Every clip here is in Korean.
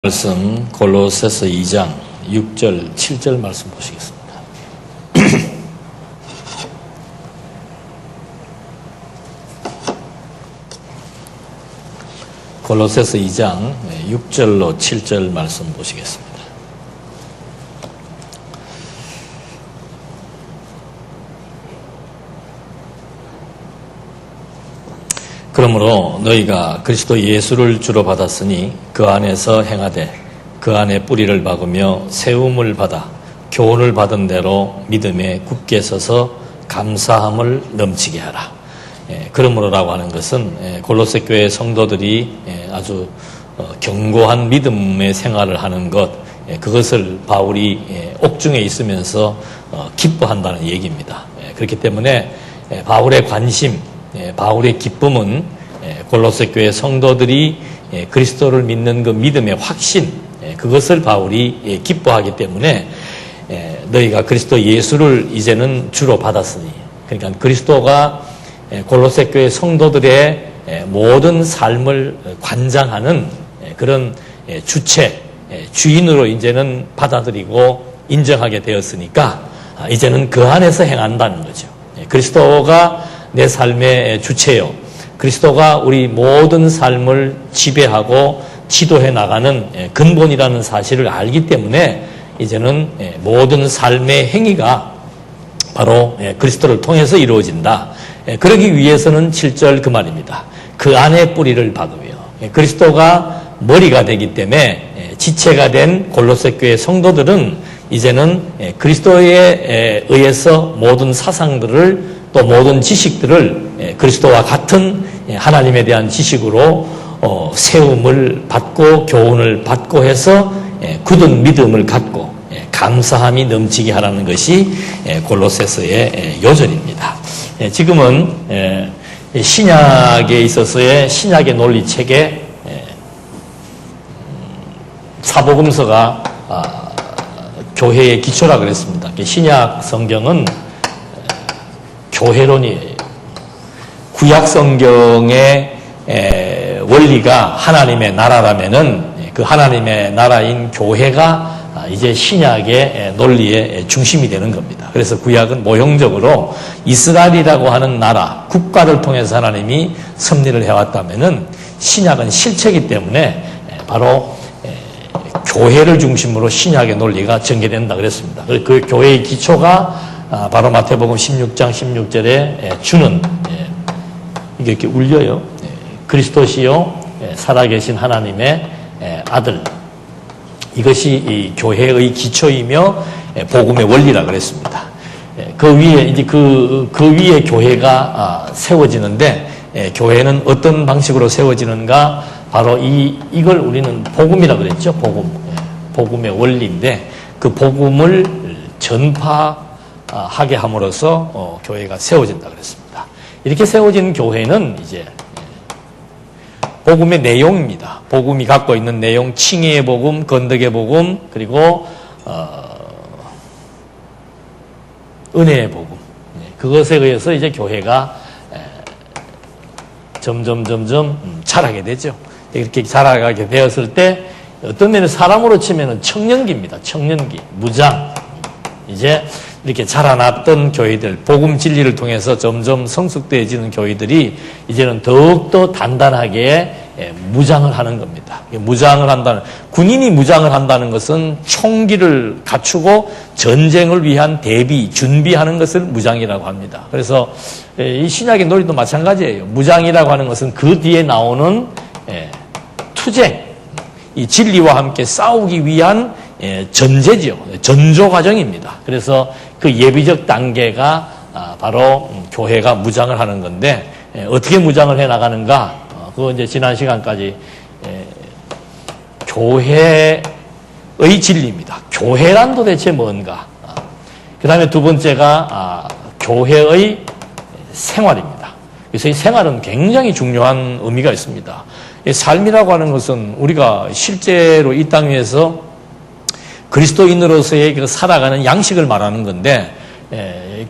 말씀 골로새서 2장 6절 7절 말씀 보시겠습니다. 골로새서 2장 6절로 7절 말씀 보시겠습니다. 그러므로 너희가 그리스도 예수를 주로 받았으니 그 안에서 행하되 그 안에 뿌리를 박으며 세움을 받아 교훈을 받은 대로 믿음에 굳게 서서 감사함을 넘치게 하라. 그러므로라고 하는 것은 골로새 교회 성도들이 아주 견고한 믿음의 생활을 하는 것, 그것을 바울이 옥중에 있으면서 기뻐한다는 얘기입니다. 그렇기 때문에 바울의 관심, 바울의 기쁨은 골로새 교회 성도들이 그리스도를 믿는 그 믿음의 확신, 그것을 바울이 기뻐하기 때문에 너희가 그리스도 예수를 이제는 주로 받았으니, 그러니까 그리스도가 골로새 교회 성도들의 모든 삶을 관장하는 그런 주체, 주인으로 이제는 받아들이고 인정하게 되었으니까 이제는 그 안에서 행한다는 거죠. 그리스도가 내 삶의 주체요, 그리스도가 우리 모든 삶을 지배하고 지도해 나가는 근본이라는 사실을 알기 때문에 이제는 모든 삶의 행위가 바로 그리스도를 통해서 이루어진다. 그러기 위해서는 7절 그 말입니다. 그 안에 뿌리를 박으며, 그리스도가 머리가 되기 때문에 지체가 된 골로새 교회 성도들은 이제는 그리스도에 의해서 모든 사상들을 또 모든 지식들을 그리스도와 같은 하나님에 대한 지식으로 세움을 받고 교훈을 받고 해서 굳은 믿음을 갖고 감사함이 넘치게 하라는 것이 골로새서의 요절입니다. 지금은 신약에 있어서의 신약의 논리 체계, 사복음서가 교회의 기초라 그랬습니다. 신약 성경은 교회론이에요. 구약 성경의 원리가 하나님의 나라라면은 그 하나님의 나라인 교회가 이제 신약의 논리의 중심이 되는 겁니다. 그래서 구약은 모형적으로 이스라엘이라고 하는 나라, 국가를 통해서 하나님이 섭리를 해왔다면은 신약은 실체이기 때문에 바로 교회를 중심으로 신약의 논리가 전개된다 그랬습니다. 그 교회의 기초가 바로 마태복음 16장 16절에 주는, 이게 이렇게 울려요. 그리스도시요 살아계신 하나님의 아들. 이것이 이 교회의 기초이며 복음의 원리라 그랬습니다. 그 위에 이제 그 위에 교회가 세워지는데, 교회는 어떤 방식으로 세워지는가? 바로 이걸 우리는 복음이라 그랬죠. 복음의 원리인데, 그 복음을 전파하게 함으로써 교회가 세워진다 그랬습니다. 이렇게 세워진 교회는 이제 복음의 내용입니다. 복음이 갖고 있는 내용, 칭의의 복음, 건덕의 복음, 그리고 은혜의 복음. 그것에 의해서 이제 교회가 점점 자라게 되죠. 이렇게 자라가게 되었을 때 어떤 면에 사람으로 치면은 청년기입니다. 청년기, 무장. 이제 이렇게 자라났던 교회들, 복음 진리를 통해서 점점 성숙되어지는 교회들이 이제는 더욱더 단단하게 무장을 하는 겁니다. 무장을 한다는, 군인이 무장을 한다는 것은 총기를 갖추고 전쟁을 위한 대비, 준비하는 것을 무장이라고 합니다. 그래서 이 신약의 논리도 마찬가지예요. 무장이라고 하는 것은 그 뒤에 나오는 투쟁, 이 진리와 함께 싸우기 위한 전제지요. 전조 과정입니다. 그래서 그 예비적 단계가 바로 교회가 무장을 하는 건데, 어떻게 무장을 해 나가는가? 그거 이제 지난 시간까지 교회의 진리입니다. 교회란 도대체 뭔가? 그 다음에 두 번째가 교회의 생활입니다. 그래서 이 생활은 굉장히 중요한 의미가 있습니다. 삶이라고 하는 것은 우리가 실제로 이 땅 위에서 그리스도인으로서의 살아가는 양식을 말하는 건데,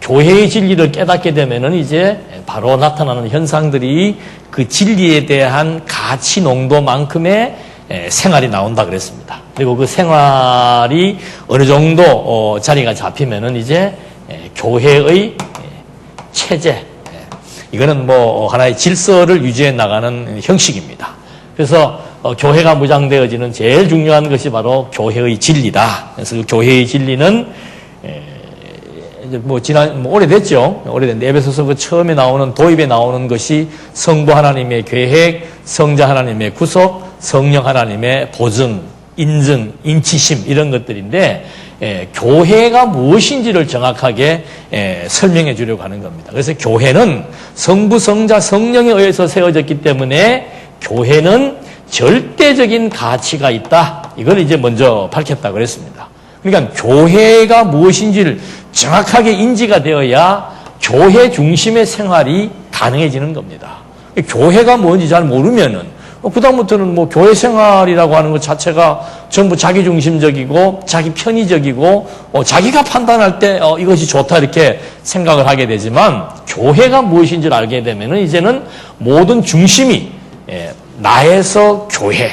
교회의 진리를 깨닫게 되면은 이제 바로 나타나는 현상들이 그 진리에 대한 가치 농도만큼의 생활이 나온다 그랬습니다. 그리고 그 생활이 어느 정도 자리가 잡히면은 이제 교회의 체제, 이거는 뭐 하나의 질서를 유지해 나가는 형식입니다. 그래서 교회가 무장되어지는 제일 중요한 것이 바로 교회의 진리다. 그래서 그 교회의 진리는 오래됐죠. 오래됐는데 에베소서 그 처음에 나오는 도입에 나오는 것이 성부 하나님의 계획, 성자 하나님의 구속, 성령 하나님의 보증, 인증, 인치심 이런 것들인데 교회가 무엇인지를 정확하게 설명해 주려고 하는 겁니다. 그래서 교회는 성부, 성자, 성령에 의해서 세워졌기 때문에 교회는 절대적인 가치가 있다. 이걸 이제 먼저 밝혔다고 그랬습니다. 그러니까 교회가 무엇인지를 정확하게 인지가 되어야 교회 중심의 생활이 가능해지는 겁니다. 교회가 뭔지 잘 모르면은 그다음부터는 뭐 교회 생활이라고 하는 것 자체가 전부 자기 중심적이고 자기 편의적이고 자기가 판단할 때 이것이 좋다 이렇게 생각을 하게 되지만 교회가 무엇인지를 알게 되면은 이제는 모든 중심이 나에서 교회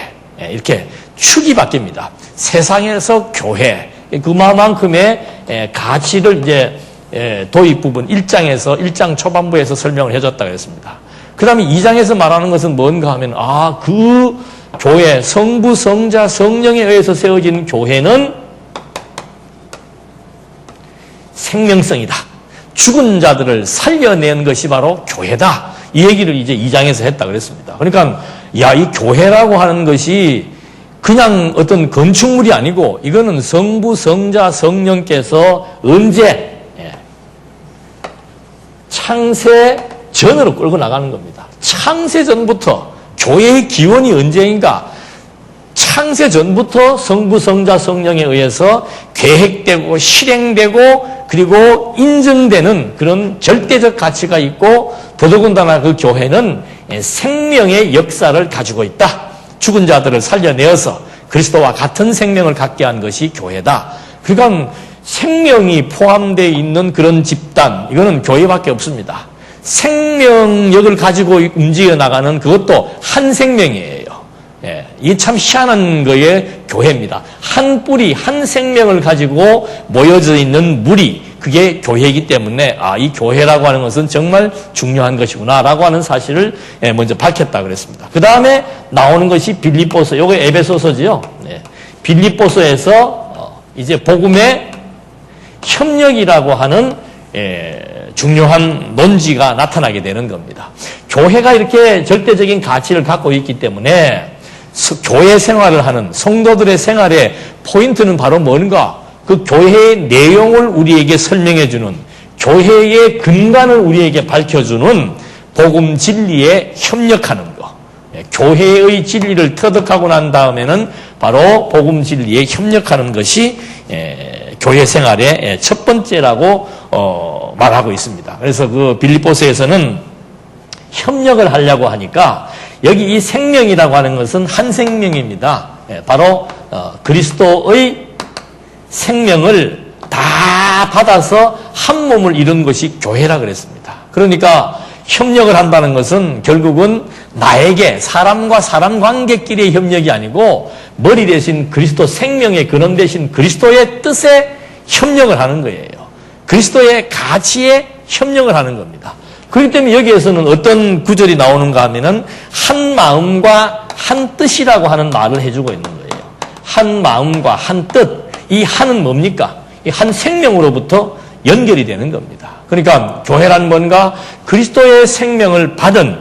이렇게 축이 바뀝니다. 세상에서 교회 그만큼의 가치를 이제 도입 부분 1장 초반부에서 설명을 해줬다고 했습니다. 그 다음에 2장에서 말하는 것은 뭔가 하면 그 교회 성부 성자 성령에 의해서 세워진 교회는 생명성이다. 죽은 자들을 살려낸 것이 바로 교회다. 이 얘기를 이제 2장에서 했다 그랬습니다. 그러니까 이 교회라고 하는 것이 그냥 어떤 건축물이 아니고 이거는 성부, 성자, 성령께서 언제 창세 전으로 끌고 나가는 겁니다. 창세 전부터 교회의 기원이 언제인가? 창세 전부터 성부, 성자, 성령에 의해서 계획되고 실행되고 그리고 인정되는 그런 절대적 가치가 있고 더더군다나 그 교회는 생명의 역사를 가지고 있다. 죽은 자들을 살려내어서 그리스도와 같은 생명을 갖게 한 것이 교회다. 그러니까 생명이 포함되어 있는 그런 집단, 이거는 교회밖에 없습니다. 생명력을 가지고 움직여 나가는 그것도 한 생명이에요. 이게 참 희한한 거의 교회입니다. 한 뿌리, 한 생명을 가지고 모여져 있는 무리, 그게 교회이기 때문에 이 교회라고 하는 것은 정말 중요한 것이구나라고 하는 사실을 먼저 밝혔다 그랬습니다. 그 다음에 나오는 것이 빌립보서, 요거 에베소서지요. 빌립보서에서 이제 복음의 협력이라고 하는 중요한 논지가 나타나게 되는 겁니다. 교회가 이렇게 절대적인 가치를 갖고 있기 때문에 교회 생활을 하는 성도들의 생활의 포인트는 바로 뭔가? 그 교회의 내용을 우리에게 설명해주는, 교회의 근간을 우리에게 밝혀주는 복음 진리에 협력하는 것. 교회의 진리를 터득하고 난 다음에는 바로 복음 진리에 협력하는 것이 교회 생활의 첫 번째라고 말하고 있습니다. 그래서 그 빌립보서에서는 협력을 하려고 하니까 여기 이 생명이라고 하는 것은 한 생명입니다. 바로 그리스도의 생명을 다 받아서 한 몸을 이룬 것이 교회라 그랬습니다. 그러니까 협력을 한다는 것은 결국은 나에게 사람과 사람 관계끼리의 협력이 아니고 머리 대신 그리스도 생명의 근원 대신 그리스도의 뜻에 협력을 하는 거예요. 그리스도의 가치에 협력을 하는 겁니다. 그렇기 때문에 여기에서는 어떤 구절이 나오는가 하면은 한 마음과 한 뜻이라고 하는 말을 해주고 있는 거예요. 한 마음과 한 뜻. 이 한은 뭡니까? 이 한 생명으로부터 연결이 되는 겁니다. 그러니까 교회란 뭔가 그리스도의 생명을 받은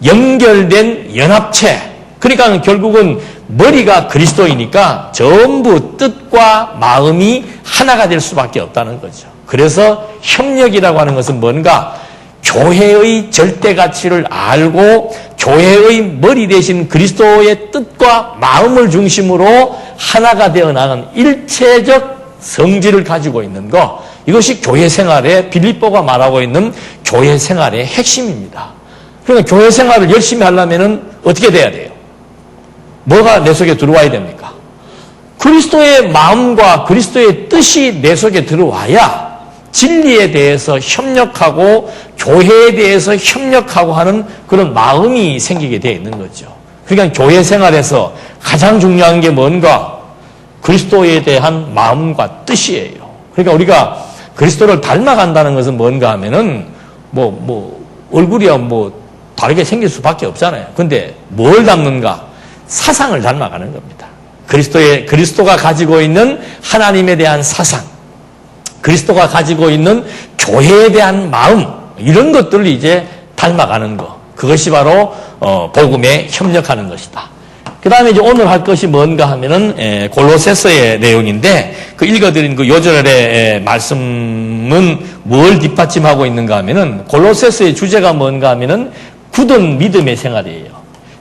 연결된 연합체. 그러니까 결국은 머리가 그리스도이니까 전부 뜻과 마음이 하나가 될 수밖에 없다는 거죠. 그래서 협력이라고 하는 것은 뭔가 교회의 절대 가치를 알고 교회의 머리 대신 그리스도의 뜻과 마음을 중심으로 하나가 되어 나가는 일체적 성질을 가지고 있는 것, 이것이 교회 생활의 빌립보가 말하고 있는 교회 생활의 핵심입니다. 그러니까 교회 생활을 열심히 하려면 어떻게 돼야 돼요? 뭐가 내 속에 들어와야 됩니까? 그리스도의 마음과 그리스도의 뜻이 내 속에 들어와야 진리에 대해서 협력하고 교회에 대해서 협력하고 하는 그런 마음이 생기게 되어 있는 거죠. 그러니까 교회 생활에서 가장 중요한 게 뭔가? 그리스도에 대한 마음과 뜻이에요. 그러니까 우리가 그리스도를 닮아간다는 것은 뭔가 하면은 얼굴이야 다르게 생길 수밖에 없잖아요. 근데 뭘 닮는가? 사상을 닮아가는 겁니다. 그리스도가 가지고 있는 하나님에 대한 사상, 그리스도가 가지고 있는 교회에 대한 마음, 이런 것들을 이제 닮아가는 것. 그것이 바로 복음에 협력하는 것이다. 그 다음에 이제 오늘 할 것이 뭔가 하면은 골로새서의 내용인데, 그 읽어드린 그 요절의 말씀은 뭘 뒷받침하고 있는가 하면은, 골로새서의 주제가 뭔가 하면은 굳은 믿음의 생활이에요.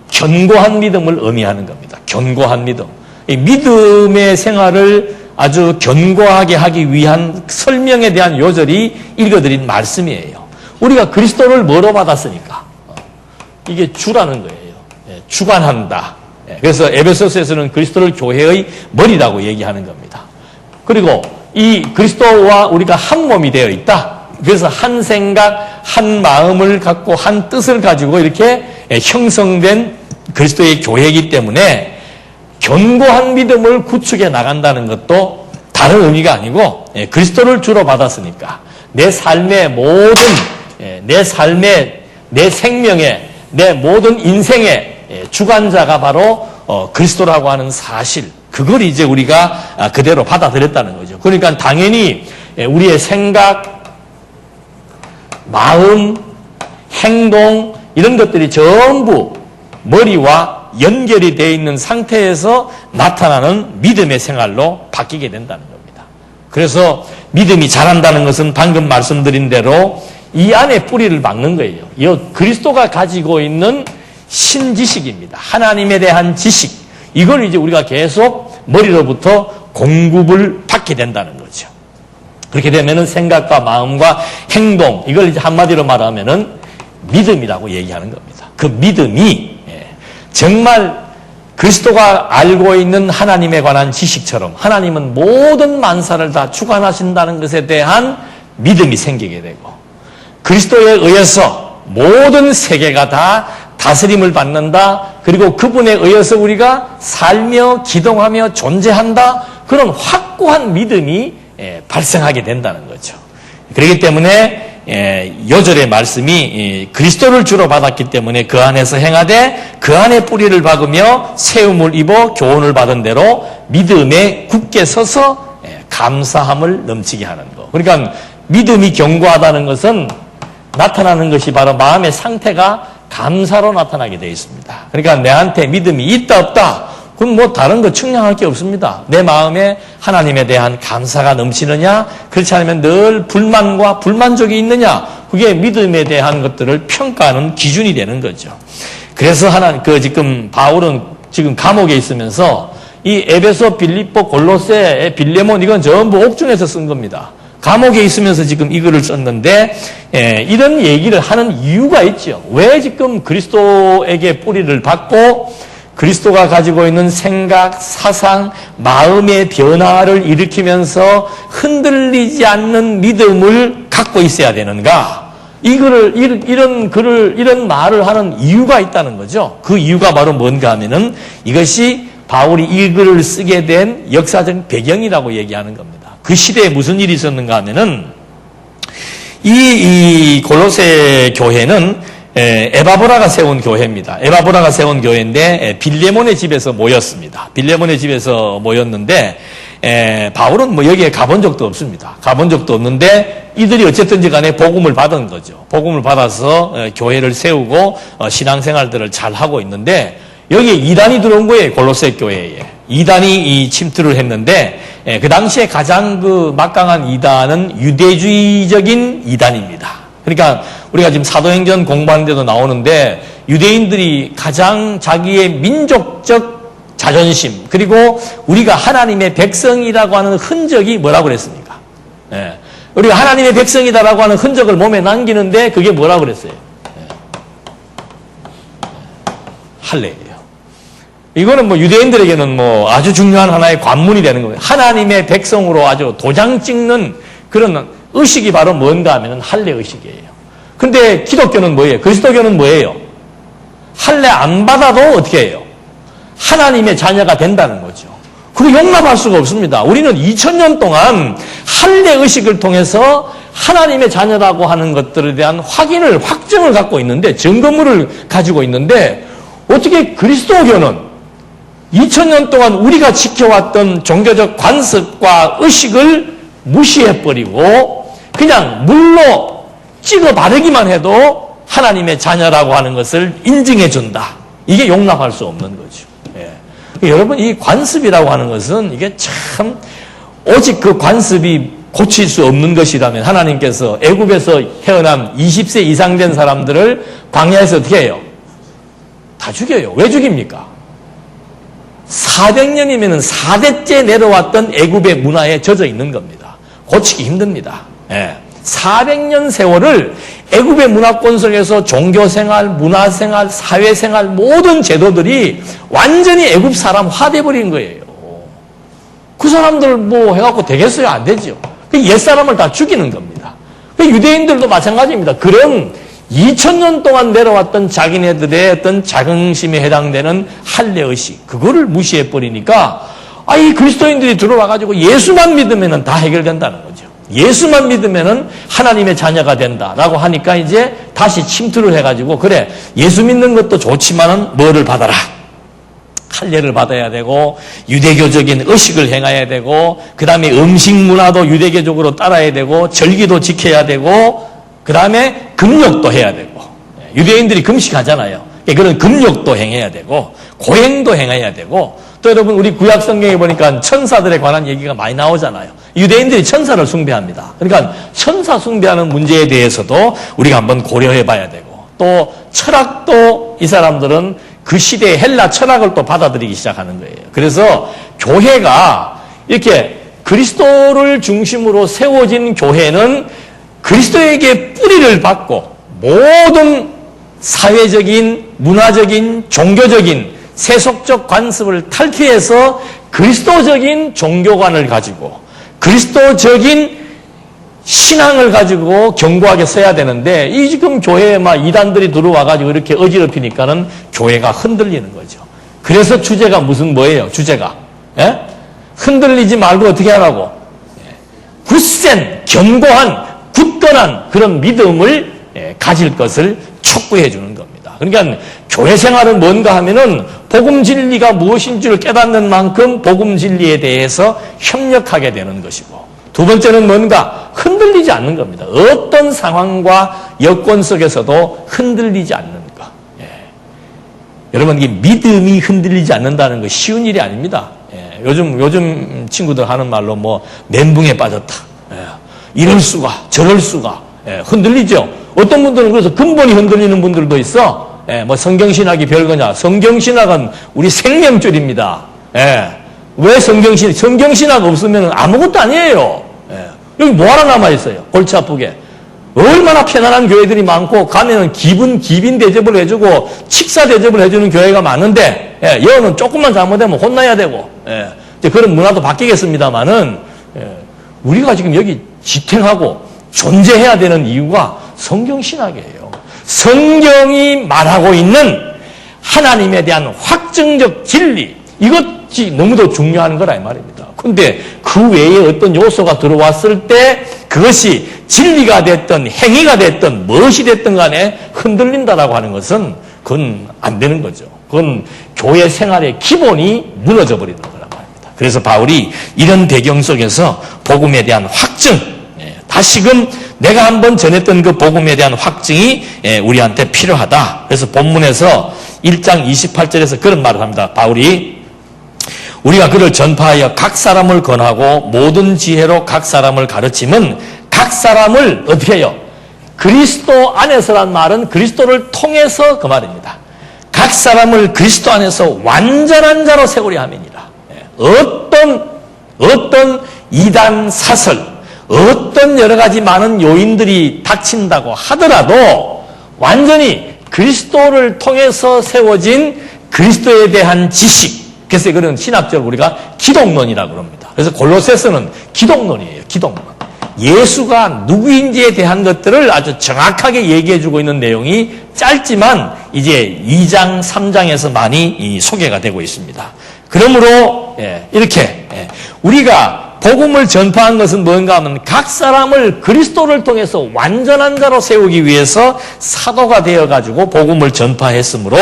견고한 믿음을 의미하는 겁니다. 견고한 믿음. 이 믿음의 생활을 아주 견고하게 하기 위한 설명에 대한 요절이 읽어드린 말씀이에요. 우리가 그리스도를 뭐로 받았으니까? 이게 주라는 거예요. 주관한다. 그래서 에베소서에서는 그리스도를 교회의 머리라고 얘기하는 겁니다. 그리고 이 그리스도와 우리가 한 몸이 되어 있다. 그래서 한 생각, 한 마음을 갖고 한 뜻을 가지고 이렇게 형성된 그리스도의 교회이기 때문에 견고한 믿음을 구축해 나간다는 것도 다른 의미가 아니고, 그리스도를 주로 받았으니까 내 삶의 모든, 내 생명의, 내 모든 인생의 주관자가 바로 그리스도라고 하는 사실, 그걸 이제 우리가 그대로 받아들였다는 거죠. 그러니까 당연히 우리의 생각, 마음, 행동, 이런 것들이 전부 머리와 연결이 되어 있는 상태에서 나타나는 믿음의 생활로 바뀌게 된다는 겁니다. 그래서 믿음이 자란다는 것은 방금 말씀드린 대로 이 안에 뿌리를 박는 거예요. 이 그리스도가 가지고 있는 신지식입니다. 하나님에 대한 지식. 이걸 이제 우리가 계속 머리로부터 공급을 받게 된다는 거죠. 그렇게 되면은 생각과 마음과 행동, 이걸 이제 한마디로 말하면은 믿음이라고 얘기하는 겁니다. 그 믿음이 정말 그리스도가 알고 있는 하나님에 관한 지식처럼 하나님은 모든 만사를 다 주관하신다는 것에 대한 믿음이 생기게 되고, 그리스도에 의해서 모든 세계가 다 다스림을 받는다. 그리고 그분에 의해서 우리가 살며 기동하며 존재한다. 그런 확고한 믿음이 발생하게 된다는 거죠. 그렇기 때문에 요절의 말씀이 그리스도를 주로 받았기 때문에 그 안에서 행하되 그 안에 뿌리를 박으며 세움을 입어 교훈을 받은 대로 믿음에 굳게 서서 감사함을 넘치게 하는 것. 그러니까 믿음이 견고하다는 것은 나타나는 것이 바로 마음의 상태가 감사로 나타나게 되어 있습니다. 그러니까 내한테 믿음이 있다 없다, 그럼 뭐 다른 거 측량할 게 없습니다. 내 마음에 하나님에 대한 감사가 넘치느냐, 그렇지 않으면 늘 불만과 불만족이 있느냐, 그게 믿음에 대한 것들을 평가하는 기준이 되는 거죠. 그래서 지금 바울은 지금 감옥에 있으면서 이 에베소, 빌립보, 골로새, 빌레몬, 이건 전부 옥중에서 쓴 겁니다. 감옥에 있으면서 지금 이 글을 썼는데, 이런 얘기를 하는 이유가 있죠. 왜 지금 그리스도에게 뿌리를 받고 그리스도가 가지고 있는 생각, 사상, 마음의 변화를 일으키면서 흔들리지 않는 믿음을 갖고 있어야 되는가? 이런 말을 하는 이유가 있다는 거죠. 그 이유가 바로 뭔가 하면은 이것이 바울이 이 글을 쓰게 된 역사적 배경이라고 얘기하는 겁니다. 그 시대에 무슨 일이 있었는가 하면은 이 골로새 교회는 에바브라가 세운 교회입니다. 에바브라가 세운 교회인데 빌레몬의 집에서 모였습니다. 빌레몬의 집에서 모였는데 바울은 뭐 여기에 가본 적도 없습니다. 가본 적도 없는데 이들이 어쨌든지 간에 복음을 받은 거죠. 복음을 받아서 교회를 세우고 신앙생활들을 잘 하고 있는데 여기에 이단이 들어온 거예요. 골로새 교회에. 이단이 침투를 했는데 그 당시에 가장 막강한 이단은 유대주의적인 이단입니다. 그러니까 우리가 지금 사도행전 공부하는 데도 나오는데 유대인들이 가장 자기의 민족적 자존심, 그리고 우리가 하나님의 백성이라고 하는 흔적이 뭐라고 그랬습니까? 우리가 하나님의 백성이다라고 하는 흔적을 몸에 남기는데 그게 뭐라고 그랬어요? 할례예요. 이거는 뭐 유대인들에게는 뭐 아주 중요한 하나의 관문이 되는 거예요. 하나님의 백성으로 아주 도장 찍는 그런 의식이 바로 뭔가 하면은 할례 의식이에요. 근데 기독교는 뭐예요? 그리스도교는 뭐예요? 할례 안 받아도 어떻게 해요? 하나님의 자녀가 된다는 거죠. 그리고 용납할 수가 없습니다. 우리는 2000년 동안 할례의식을 통해서 하나님의 자녀라고 하는 것들에 대한 확증을 갖고 있는데, 증거물을 가지고 있는데, 어떻게 그리스도교는 2000년 동안 우리가 지켜왔던 종교적 관습과 의식을 무시해버리고 그냥 물로 찍어 바르기만 해도 하나님의 자녀라고 하는 것을 인증해준다. 이게 용납할 수 없는 거죠. 예. 여러분, 이 관습이라고 하는 것은 이게 참, 오직 그 관습이 고칠 수 없는 것이라면 하나님께서 애굽에서 태어난 20세 이상 된 사람들을 광야에서 어떻게 해요? 다 죽여요. 왜 죽입니까? 400년이면 4대째 내려왔던 애굽의 문화에 젖어 있는 겁니다. 고치기 힘듭니다. 예. 400년 세월을 애굽의 문화권 속에서 종교생활, 문화생활, 사회생활 모든 제도들이 완전히 애굽 사람화 돼버린 거예요. 그 사람들 뭐 해갖고 되겠어요? 안 되죠. 옛사람을 다 죽이는 겁니다. 유대인들도 마찬가지입니다. 그런 2000년 동안 내려왔던 자기네들의 어떤 자긍심에 해당되는 할례의식, 그거를 무시해버리니까, 이 그리스도인들이 들어와가지고 예수만 믿으면 다 해결된다는 거죠. 예수만 믿으면 하나님의 자녀가 된다라고 하니까 이제 다시 침투를 해가지고, 그래, 예수 믿는 것도 좋지만은 뭐를 받아라. 할례를 받아야 되고, 유대교적인 의식을 행해야 되고, 그 다음에 음식 문화도 유대교적으로 따라야 되고, 절기도 지켜야 되고, 그 다음에 금욕도 해야 되고, 유대인들이 금식하잖아요. 그런 금욕도 행해야 되고, 고행도 행해야 되고, 또 여러분 우리 구약 성경에 보니까 천사들에 관한 얘기가 많이 나오잖아요. 유대인들이 천사를 숭배합니다. 그러니까 천사 숭배하는 문제에 대해서도 우리가 한번 고려해 봐야 되고, 또 철학도 이 사람들은 그 시대의 헬라 철학을 또 받아들이기 시작하는 거예요. 그래서 교회가 이렇게 그리스도를 중심으로 세워진 교회는 그리스도에게 뿌리를 받고 모든 사회적인, 문화적인, 종교적인, 세속적 관습을 탈피해서 그리스도적인 종교관을 가지고 그리스도적인 신앙을 가지고 견고하게 서야 되는데, 이 지금 교회에 막 이단들이 들어와가지고 이렇게 어지럽히니까는 교회가 흔들리는 거죠. 그래서 주제가 뭐예요? 주제가. 예? 흔들리지 말고 어떻게 하라고? 굳센, 견고한, 굳건한 그런 믿음을 가질 것을 촉구해 주는 겁니다. 그러니까 교회 생활은 뭔가 하면은 복음 진리가 무엇인지를 깨닫는 만큼 복음 진리에 대해서 협력하게 되는 것이고, 두 번째는 뭔가 흔들리지 않는 겁니다. 어떤 상황과 여건 속에서도 흔들리지 않는 것. 예. 여러분, 이 믿음이 흔들리지 않는다는 거 쉬운 일이 아닙니다. 예. 요즘 친구들 하는 말로 뭐 멘붕에 빠졌다. 예. 이럴 수가, 저럴 수가. 예. 흔들리죠. 어떤 분들은 그래서 근본이 흔들리는 분들도 있어. 예. 뭐 성경신학이 별거냐? 성경신학은 우리 생명줄입니다. 예. 왜 성경신학 없으면 아무것도 아니에요. 예. 여기 뭐하러 남아있어요? 골치 아프게. 얼마나 편안한 교회들이 많고, 가면은 기빈 대접을 해주고, 식사 대접을 해주는 교회가 많은데, 예. 여는 조금만 잘못하면 혼나야 되고, 예. 이제 그런 문화도 바뀌겠습니다만은, 예. 우리가 지금 여기 지탱하고 존재해야 되는 이유가 성경신학이에요. 성경이 말하고 있는 하나님에 대한 확증적 진리, 이것이 너무도 중요한 거라 이 말입니다. 근데 그 외에 어떤 요소가 들어왔을 때 그것이 진리가 됐든 행위가 됐든 무엇이 됐든 간에 흔들린다라고 하는 것은 그건 안 되는 거죠. 그건 교회 생활의 기본이 무너져 버리는 거란 말입니다. 그래서 바울이 이런 배경 속에서 복음에 대한 확증, 다시금 내가 한번 전했던 그 복음에 대한 확증이 우리한테 필요하다. 그래서 본문에서 1장 28절에서 그런 말을 합니다. 바울이 우리가 그를 전파하여 각 사람을 권하고 모든 지혜로 각 사람을 가르침은 각 사람을 어떻게 해요? 그리스도 안에서란 말은 그리스도를 통해서 그 말입니다. 각 사람을 그리스도 안에서 완전한 자로 세우려 함이니라. 어떤 이단 사설, 어떤 여러 가지 많은 요인들이 닥친다고 하더라도 완전히 그리스도를 통해서 세워진 그리스도에 대한 지식, 그래서 이거는 신학적으로 우리가 기독론이라고 합니다. 그래서 골로새서는 기독론이에요. 기독론. 예수가 누구인지에 대한 것들을 아주 정확하게 얘기해주고 있는 내용이 짧지만 이제 2장, 3장에서 많이 소개가 되고 있습니다. 그러므로 이렇게 우리가 복음을 전파한 것은 뭔가 하면 각 사람을 그리스도를 통해서 완전한 자로 세우기 위해서 사도가 되어가지고 복음을 전파했으므로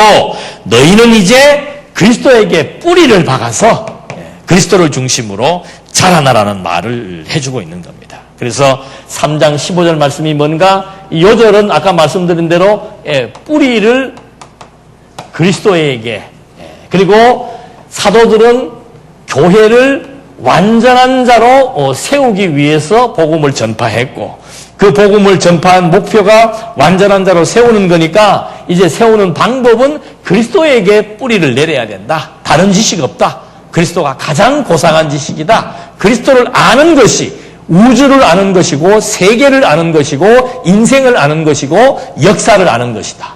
너희는 이제 그리스도에게 뿌리를 박아서 그리스도를 중심으로 자라나라는 말을 해주고 있는 겁니다. 그래서 3장 15절 말씀이 뭔가 이 요절은 아까 말씀드린 대로 뿌리를 그리스도에게 그리고 사도들은 교회를 완전한 자로 세우기 위해서 복음을 전파했고 그 복음을 전파한 목표가 완전한 자로 세우는 거니까 이제 세우는 방법은 그리스도에게 뿌리를 내려야 된다. 다른 지식 없다. 그리스도가 가장 고상한 지식이다. 그리스도를 아는 것이 우주를 아는 것이고 세계를 아는 것이고 인생을 아는 것이고 역사를 아는 것이다.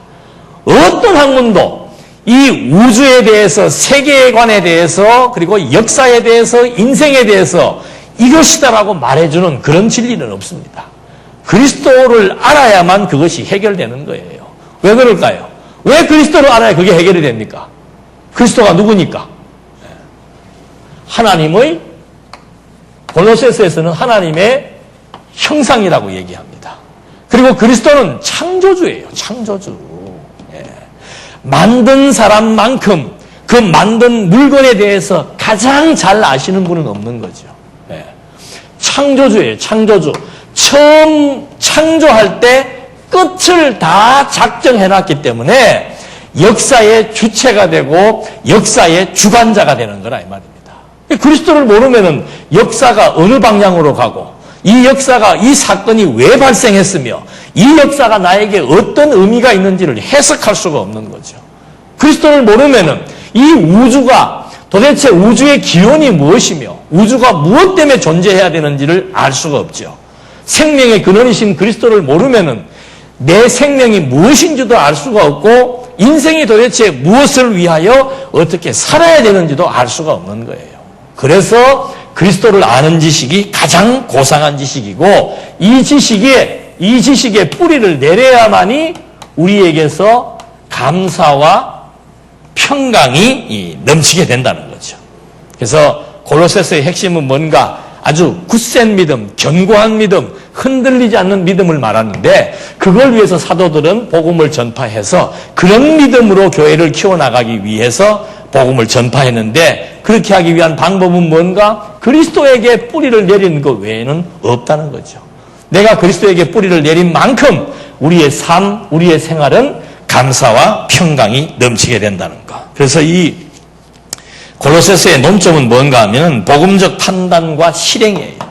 어떤 학문도 이 우주에 대해서 세계관에 대해서 그리고 역사에 대해서 인생에 대해서 이것이다라고 말해주는 그런 진리는 없습니다. 그리스도를 알아야만 그것이 해결되는 거예요. 왜 그럴까요? 왜 그리스도를 알아야 그게 해결이 됩니까? 그리스도가 누구니까? 하나님의 골로새서에서는 하나님의 형상이라고 얘기합니다. 그리고 그리스도는 창조주예요. 창조주. 만든 사람만큼 그 만든 물건에 대해서 가장 잘 아시는 분은 없는 거죠. 창조주예요. 창조주. 처음 창조할 때 끝을 다 작정해놨기 때문에 역사의 주체가 되고 역사의 주관자가 되는 거라 이 말입니다. 그리스도를 모르면은 역사가 어느 방향으로 가고 이 역사가 이 사건이 왜 발생했으며 이 역사가 나에게 어떤 의미가 있는지를 해석할 수가 없는 거죠. 그리스도를 모르면은 이 우주가 도대체 우주의 기원이 무엇이며 우주가 무엇 때문에 존재해야 되는지를 알 수가 없죠. 생명의 근원이신 그리스도를 모르면은 내 생명이 무엇인지도 알 수가 없고 인생이 도대체 무엇을 위하여 어떻게 살아야 되는지도 알 수가 없는 거예요. 그래서 그리스도를 아는 지식이 가장 고상한 지식이고 이 지식의 뿌리를 내려야만이 우리에게서 감사와 평강이 넘치게 된다는 거죠. 그래서 골로새서의 핵심은 뭔가 아주 굳센 믿음, 견고한 믿음, 흔들리지 않는 믿음을 말하는데 그걸 위해서 사도들은 복음을 전파해서 그런 믿음으로 교회를 키워나가기 위해서 복음을 전파했는데 그렇게 하기 위한 방법은 뭔가 그리스도에게 뿌리를 내리는 것 외에는 없다는 거죠. 내가 그리스도에게 뿌리를 내린 만큼 우리의 삶, 우리의 생활은 감사와 평강이 넘치게 된다는 것. 그래서 이 골로새서의 논점은 뭔가 하면 복음적 판단과 실행이에요.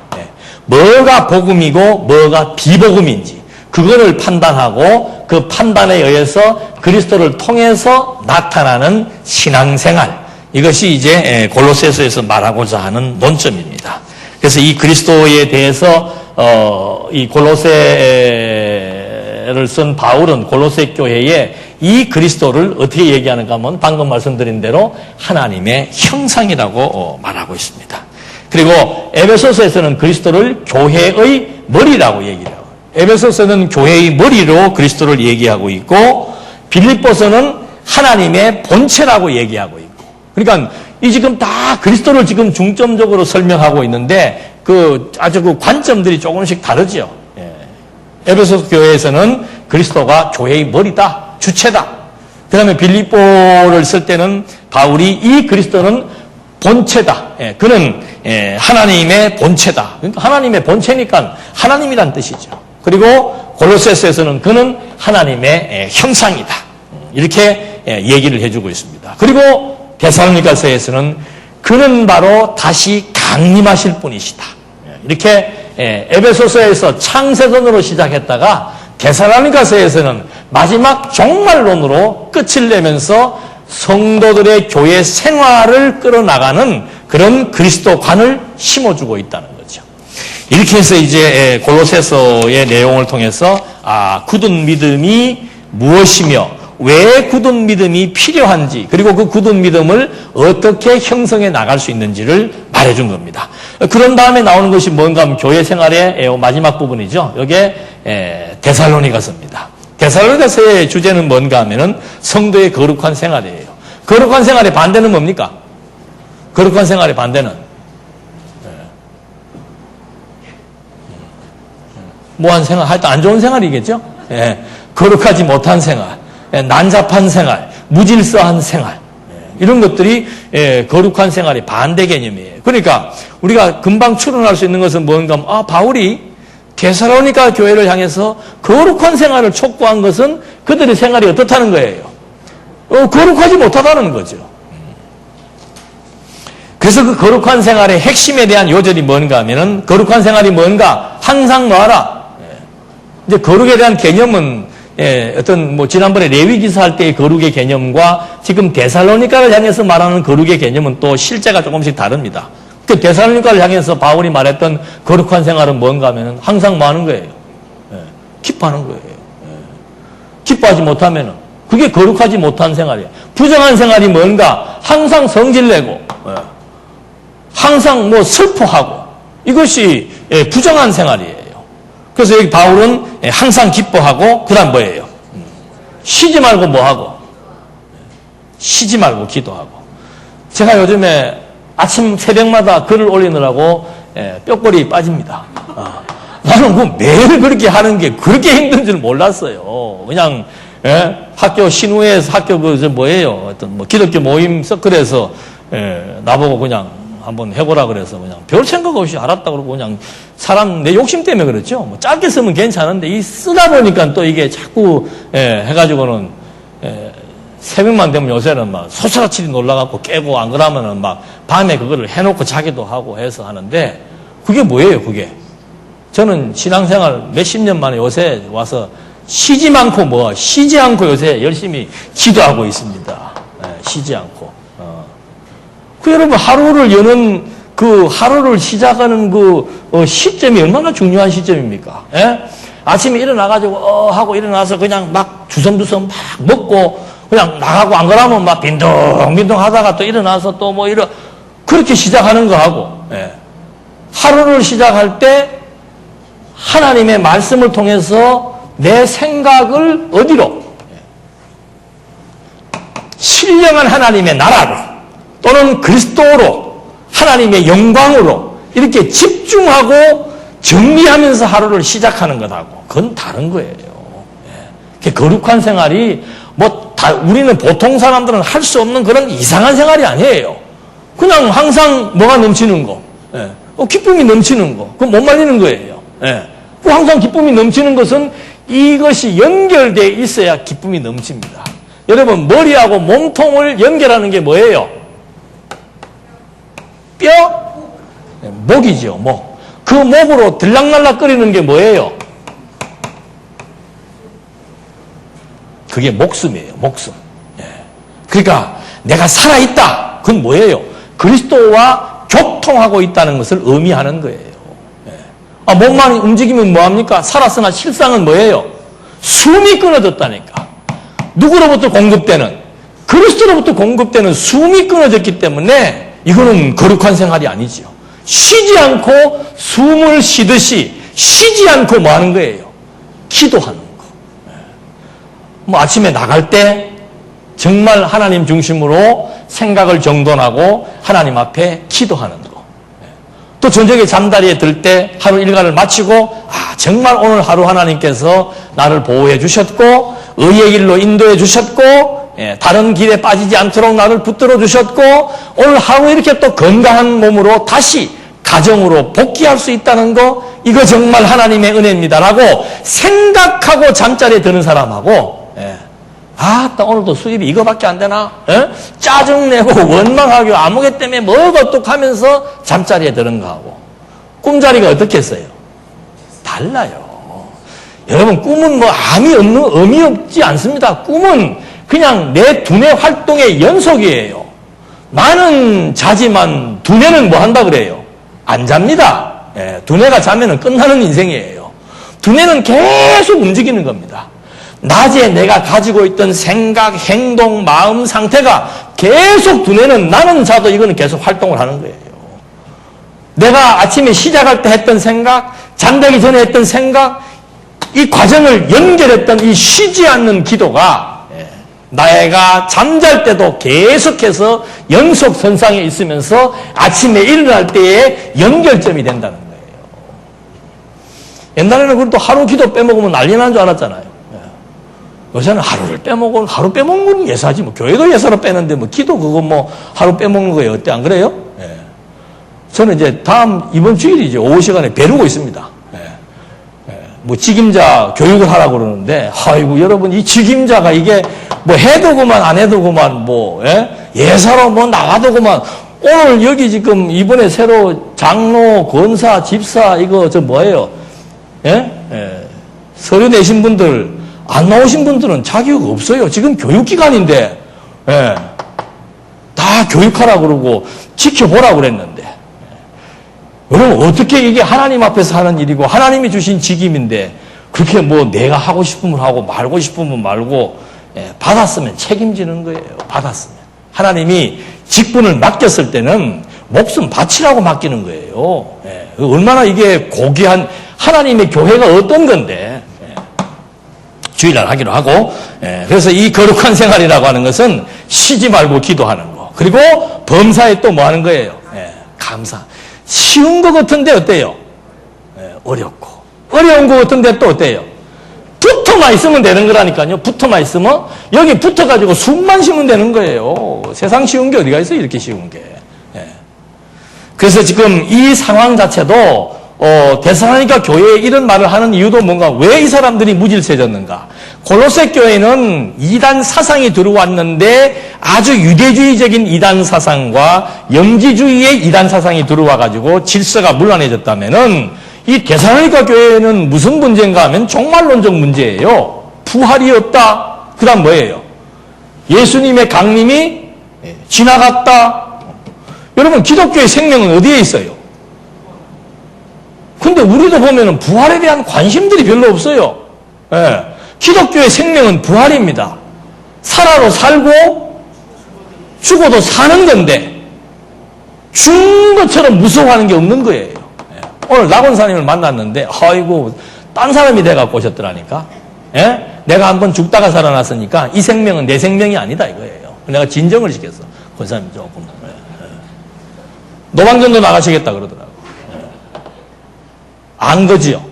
뭐가 복음이고 뭐가 비복음인지 그거를 판단하고 그 판단에 의해서 그리스도를 통해서 나타나는 신앙생활 이것이 이제 골로새서에서 말하고자 하는 논점입니다. 그래서 이 그리스도에 대해서 이 골로새를 쓴 바울은 골로새 교회에 이 그리스도를 어떻게 얘기하는가 하면 방금 말씀드린 대로 하나님의 형상이라고 말하고 있습니다. 그리고 에베소서에서는 그리스도를 교회의 머리라고 얘기를 해요. 에베소서는 교회의 머리로 그리스도를 얘기하고 있고 빌립보서는 하나님의 본체라고 얘기하고 있고 그러니까 이 지금 다 그리스도를 지금 중점적으로 설명하고 있는데 아주 그 관점들이 조금씩 다르죠. 에베소 교회에서는 그리스도가 교회의 머리다, 주체다. 그 다음에 빌립보를 쓸 때는 바울이 이 그리스도는 본체다. 그는 하나님의 본체다. 그러니까 하나님의 본체니까 하나님이란 뜻이죠. 그리고 골로새서에서는 그는 하나님의 형상이다. 이렇게 얘기를 해주고 있습니다. 그리고 데살로니가서에서는 그는 바로 다시 강림하실 분이시다. 이렇게 에베소서에서 창세전으로 시작했다가 데살로니가서에서는 마지막 종말론으로 끝을 내면서 성도들의 교회 생활을 끌어나가는 그런 그리스도관을 심어주고 있다는 거죠. 이렇게 해서 이제 골로새서의 내용을 통해서 굳은 믿음이 무엇이며 왜 굳은 믿음이 필요한지, 그리고 그 굳은 믿음을 어떻게 형성해 나갈 수 있는지를 말해준 겁니다. 그런 다음에 나오는 것이 뭔가 하면 교회 생활의 마지막 부분이죠. 이게 데살로니가서입니다. 데살로니가서의 주제는 뭔가 하면은 성도의 거룩한 생활이에요. 거룩한 생활의 반대는 뭡니까? 거룩한 생활의 반대는 뭐한 생활, 하여튼 안 좋은 생활이겠죠? 거룩하지 못한 생활, 난잡한 생활, 무질서한 생활, 이런 것들이 거룩한 생활의 반대 개념이에요. 그러니까 우리가 금방 추론할 수 있는 것은 뭔가 하면, 바울이 데살로니가 교회를 향해서 거룩한 생활을 촉구한 것은 그들의 생활이 어떻다는 거예요? 거룩하지 못하다는 거죠. 그래서 그 거룩한 생활의 핵심에 대한 요절이 뭔가 하면은, 거룩한 생활이 뭔가? 항상 뭐하라? 이제 거룩에 대한 개념은 어떤 지난번에 레위기서 할 때의 거룩의 개념과 지금 데살로니가를 향해서 말하는 거룩의 개념은 또 실제가 조금씩 다릅니다. 그 데살로니가를 향해서 바울이 말했던 거룩한 생활은 뭔가 하면은 항상 뭐 하는 거예요? 기뻐하는 거예요. 기뻐하지 못하면은 그게 거룩하지 못한 생활이에요. 부정한 생활이 뭔가? 항상 성질내고 항상 슬퍼하고, 이것이 부정한 생활이에요. 그래서 여기 바울은 항상 기뻐하고, 그 다음 뭐예요? 쉬지 말고 뭐하고? 쉬지 말고 기도하고. 제가 요즘에 아침 새벽마다 글을 올리느라고 뼈골이 빠집니다. 나는 매일 그렇게 하는 게 그렇게 힘든 줄 몰랐어요. 그냥 학교 신우회에서 학교 어떤 기독교 모임 서클에서 나보고 그냥 한번 해보라 그래서 그냥 별 생각 없이 알았다 그러고, 그냥 사람 내 욕심 때문에 그렇죠. 짧게 쓰면 괜찮은데 이 쓰다 보니까 또 이게 자꾸 해가지고는 새벽만 되면 요새는 막 소스라치리 놀라갖고 깨고, 안 그러면은 막 밤에 그거를 해놓고 자기도 하고 해서 하는데, 그게 뭐예요? 그게 저는 신앙생활 몇십 년 만에 요새 와서 쉬지 않고 요새 열심히 기도하고 있습니다. 쉬지 않고. 여러분, 하루를 여는 하루를 시작하는 시점이 얼마나 중요한 시점입니까? 아침에 일어나가지고, 하고 일어나서 그냥 막 주섬주섬 막 먹고, 그냥 나가고, 안 그러면 막 빈둥빈둥 하다가 또 일어나서 또 그렇게 시작하는 거 하고, 하루를 시작할 때 하나님의 말씀을 통해서 내 생각을 어디로? 신령한 하나님의 나라로, 또는 그리스도로, 하나님의 영광으로 이렇게 집중하고 정리하면서 하루를 시작하는 것하고 그건 다른 거예요. 거룩한 생활이 우리는 보통 사람들은 할 수 없는 그런 이상한 생활이 아니에요. 그냥 항상 뭐가 넘치는 거, 기쁨이 넘치는 거, 그건 못 말리는 거예요. 항상 기쁨이 넘치는 것은 이것이 연결되어 있어야 기쁨이 넘칩니다. 여러분, 머리하고 몸통을 연결하는 게 뭐예요? 뼈? 목이죠, 목. 그 목으로 들락날락거리는 게 뭐예요? 그게 목숨이에요, 목숨. 그러니까 내가 살아있다. 그건 뭐예요? 그리스도와 교통하고 있다는 것을 의미하는 거예요. 몸만 움직이면 뭐합니까? 살았으나 실상은 뭐예요? 숨이 끊어졌다니까. 누구로부터 공급되는? 그리스도로부터 공급되는 숨이 끊어졌기 때문에 이거는 거룩한 생활이 아니죠. 쉬지 않고 숨을 쉬듯이 쉬지 않고 뭐 하는 거예요? 기도하는 거. 아침에 나갈 때 정말 하나님 중심으로 생각을 정돈하고 하나님 앞에 기도하는 거. 또 저녁에 잠자리에 들 때 하루 일과를 마치고, 정말 오늘 하루 하나님께서 나를 보호해 주셨고 의의 길로 인도해 주셨고, 다른 길에 빠지지 않도록 나를 붙들어 주셨고, 오늘 하루 이렇게 또 건강한 몸으로 다시 가정으로 복귀할 수 있다는 거, 이거 정말 하나님의 은혜입니다라고 생각하고 잠자리에 드는 사람하고, 오늘도 수입이 이거밖에 안 되나? 짜증내고 원망하고 아무개 때문에 어떡하면서 잠자리에 드는 거하고 꿈자리가 어떻겠어요? 달라요. 여러분, 꿈은 의미 없지 않습니다. 꿈은 그냥 내 두뇌 활동의 연속이에요. 나는 자지만 두뇌는 뭐 한다 그래요? 안 잡니다. 두뇌가 자면은 끝나는 인생이에요. 두뇌는 계속 움직이는 겁니다. 낮에 내가 가지고 있던 생각, 행동, 마음 상태가 계속 두뇌는 나는 자도 이거는 계속 활동을 하는 거예요. 내가 아침에 시작할 때 했던 생각, 잠자기 전에 했던 생각, 이 과정을 연결했던 이 쉬지 않는 기도가 내가 잠잘 때도 계속해서 연속선상에 있으면서 아침에 일어날 때의 연결점이 된다는 거예요. 옛날에는 그래도 하루 기도 빼먹으면 난리 난 줄 알았잖아요. 요새는 하루 빼먹는 건 예사지. 뭐 교회도 예사로 빼는데 뭐 기도 그거 뭐 하루 빼먹는 거예요. 어때? 안 그래요? 저는 이제 이번 주일이죠. 오후 시간에 배우고 있습니다. 뭐 직임자 교육을 하라고 그러는데, 아이고, 여러분, 이 직임자가 이게 뭐 해도 그만 안 해도 그만 뭐, 예사로 뭐 나와도 그만. 오늘 여기 지금 이번에 새로 장로, 권사, 집사, 이거 뭐예요? 서류 내신 분들, 안 나오신 분들은 자격 없어요. 지금 교육기관인데, 다 교육하라고 그러고 지켜보라고 그랬는데. 여러분, 어떻게 이게 하나님 앞에서 하는 일이고 하나님이 주신 직임인데 그렇게 뭐 내가 하고 싶으면 하고 말고 싶으면 말고 받았으면 책임지는 거예요. 받았으면. 하나님이 직분을 맡겼을 때는 목숨 바치라고 맡기는 거예요. 얼마나 이게 고귀한 하나님의 교회가 어떤 건데. 주일날 하기로 하고, 그래서 이 거룩한 생활이라고 하는 것은 쉬지 말고 기도하는 거. 그리고 범사에 또 뭐 하는 거예요? 감사. 쉬운 거 같은데 어때요? 어렵고. 어려운 거 같은데 또 어때요? 붙어만 있으면 되는 거라니까요. 붙어만 있으면. 여기 붙어가지고 숨만 쉬면 되는 거예요. 세상 쉬운 게 어디가 있어요? 이렇게 쉬운 게. 그래서 지금 이 상황 자체도 데살로니가 교회에 이런 말을 하는 이유도 뭔가, 왜 이 사람들이 무질서해졌는가? 골로새 교회는 이단 사상이 들어왔는데 아주 유대주의적인 이단 사상과 영지주의의 이단 사상이 들어와가지고 질서가 문란해졌다면은, 이 데살로니가 교회는 무슨 문제인가 하면 종말론적 문제예요. 부활이 없다. 그 다음 뭐예요? 예수님의 강림이 지나갔다. 여러분, 기독교의 생명은 어디에 있어요? 근데 우리도 보면은 부활에 대한 관심들이 별로 없어요. 기독교의 생명은 부활입니다. 살아도 살고 죽어도 사는 건데 죽는 것처럼 무서워하는 게 없는 거예요. 오늘 낙원사님을 만났는데, 아이고, 딴 사람이 돼갖고 오셨더라니까. 내가 한번 죽다가 살아났으니까 이 생명은 내 생명이 아니다 이거예요. 내가 진정을 시켰어. 권사님 조금. 노방전도 나가시겠다 그러더라고요. 안 거지요.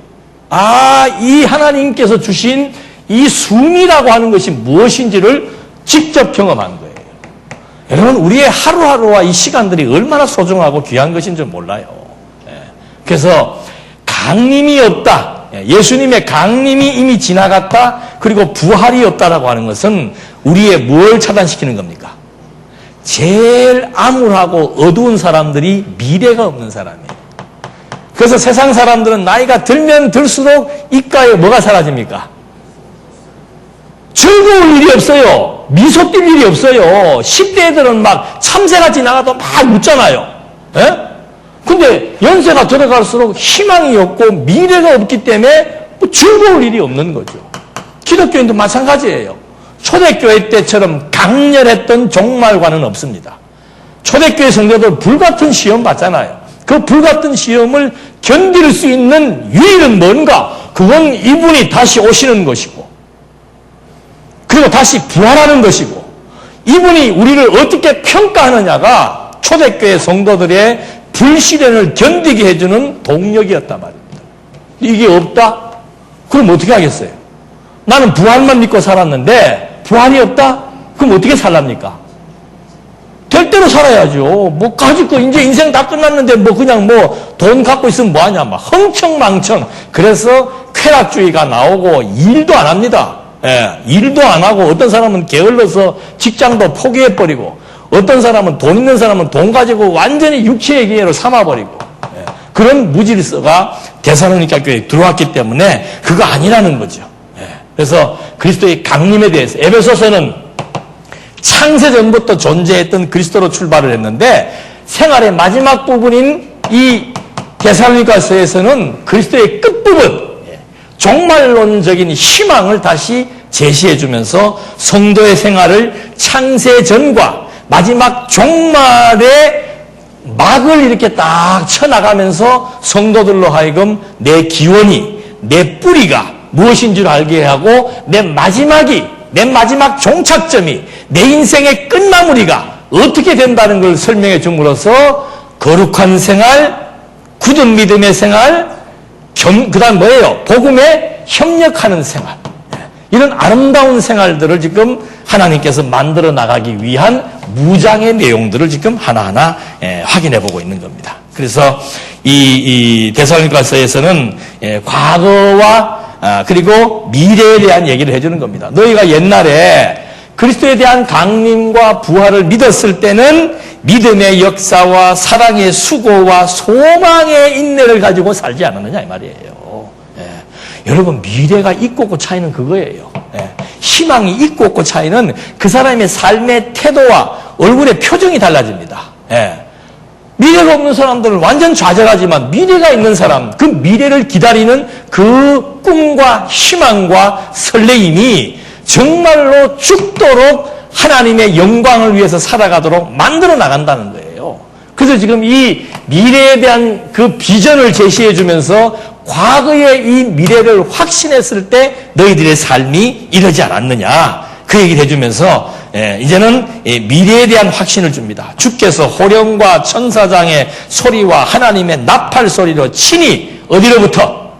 이 하나님께서 주신 이 숨이라고 하는 것이 무엇인지를 직접 경험한 거예요. 여러분, 우리의 하루하루와 이 시간들이 얼마나 소중하고 귀한 것인 줄 몰라요. 그래서 강림이 없다. 예수님의 강림이 이미 지나갔다. 그리고 부활이 없다라고 하는 것은 우리의 뭘 차단시키는 겁니까? 제일 암울하고 어두운 사람들이 미래가 없는 사람이에요. 그래서 세상 사람들은 나이가 들면 들수록 입가에 뭐가 사라집니까? 즐거울 일이 없어요. 미소 띌 일이 없어요. 10대 애들은 막 참새가 지나가도 막 웃잖아요. 근데 연세가 들어갈수록 희망이 없고 미래가 없기 때문에 뭐 즐거울 일이 없는 거죠. 기독교인도 마찬가지예요. 초대교회 때처럼 강렬했던 종말과는 없습니다. 초대교회 성도들 불같은 시험 받잖아요. 그 불같은 시험을 견딜 수 있는 유일은 뭔가? 그건 이분이 다시 오시는 것이고, 그리고 다시 부활하는 것이고, 이분이 우리를 어떻게 평가하느냐가 초대교회 성도들의 불시련을 견디게 해주는 동력이었단 말입니다. 이게 없다? 그럼 어떻게 하겠어요? 나는 부활만 믿고 살았는데 부활이 없다? 그럼 어떻게 살랍니까? 될 대로 살아야죠. 뭐 가지고 이제 인생 다 끝났는데 뭐 그냥 뭐 돈 갖고 있으면 뭐하냐, 막 흥청망청. 그래서 쾌락주의가 나오고 일도 안 합니다. 일도 안 하고, 어떤 사람은 게을러서 직장도 포기해버리고, 어떤 사람은 돈 있는 사람은 돈 가지고 완전히 육체의 기회로 삼아버리고, 그런 무질서가 데살로니가 교회에 들어왔기 때문에 그거 아니라는 거죠. 그래서 그리스도의 강림에 대해서 에베소서는 창세전부터 존재했던 그리스도로 출발을 했는데, 생활의 마지막 부분인 이 데살로니가서에서는 그리스도의 끝부분, 종말론적인 희망을 다시 제시해 주면서 성도의 생활을 창세 전과 마지막 종말의 막을 이렇게 딱 쳐나가면서 성도들로 하여금 내 기원이, 내 뿌리가 무엇인 줄 알게 하고 내 마지막 종착점이, 내 인생의 끝마무리가 어떻게 된다는 걸 설명해 줌으로써 거룩한 생활, 굳은 믿음의 생활, 그 다음 뭐예요? 복음에 협력하는 생활. 이런 아름다운 생활들을 지금 하나님께서 만들어 나가기 위한 무장의 내용들을 지금 하나하나 확인해 보고 있는 겁니다. 그래서 이 데살로니가서에서는 과거와 그리고 미래에 대한 얘기를 해주는 겁니다. 너희가 옛날에 그리스도에 대한 강림과 부활을 믿었을 때는 믿음의 역사와 사랑의 수고와 소망의 인내를 가지고 살지 않았느냐 이 말이에요. 여러분, 미래가 있고 없고 차이는 그거예요. 희망이 있고 없고 차이는 그 사람의 삶의 태도와 얼굴의 표정이 달라집니다. 미래가 없는 사람들은 완전 좌절하지만 미래가 있는 사람, 그 미래를 기다리는 그 꿈과 희망과 설레임이 정말로 죽도록 하나님의 영광을 위해서 살아가도록 만들어 나간다는 거예요. 그래서 지금 이 미래에 대한 그 비전을 제시해 주면서 과거의 이 미래를 확신했을 때 너희들의 삶이 이러지 않았느냐 그 얘기를 해주면서 이제는 미래에 대한 확신을 줍니다. 주께서 호령과 천사장의 소리와 하나님의 나팔 소리로 친히 어디로부터?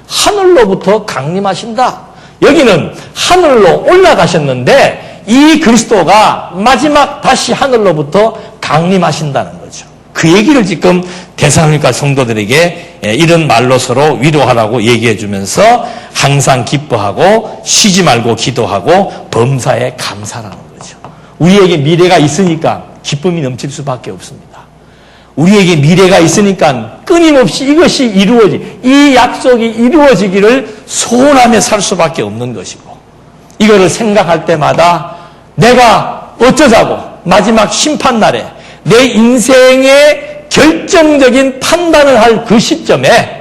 하늘로부터 강림하신다. 여기는 하늘로 올라가셨는데 이 그리스도가 마지막 다시 하늘로부터 강림하신다는 거죠. 그 얘기를 지금 데살로니가 성도들에게 이런 말로 서로 위로하라고 얘기해 주면서 항상 기뻐하고 쉬지 말고 기도하고 범사에 감사라는 거죠. 우리에게 미래가 있으니까 기쁨이 넘칠 수밖에 없습니다. 우리에게 미래가 있으니까 끊임없이 이것이 이 약속이 이루어지기를 소원하며 살 수밖에 없는 것이고, 이거를 생각할 때마다 내가 어쩌자고 마지막 심판날에 내 인생의 결정적인 판단을 할 그 시점에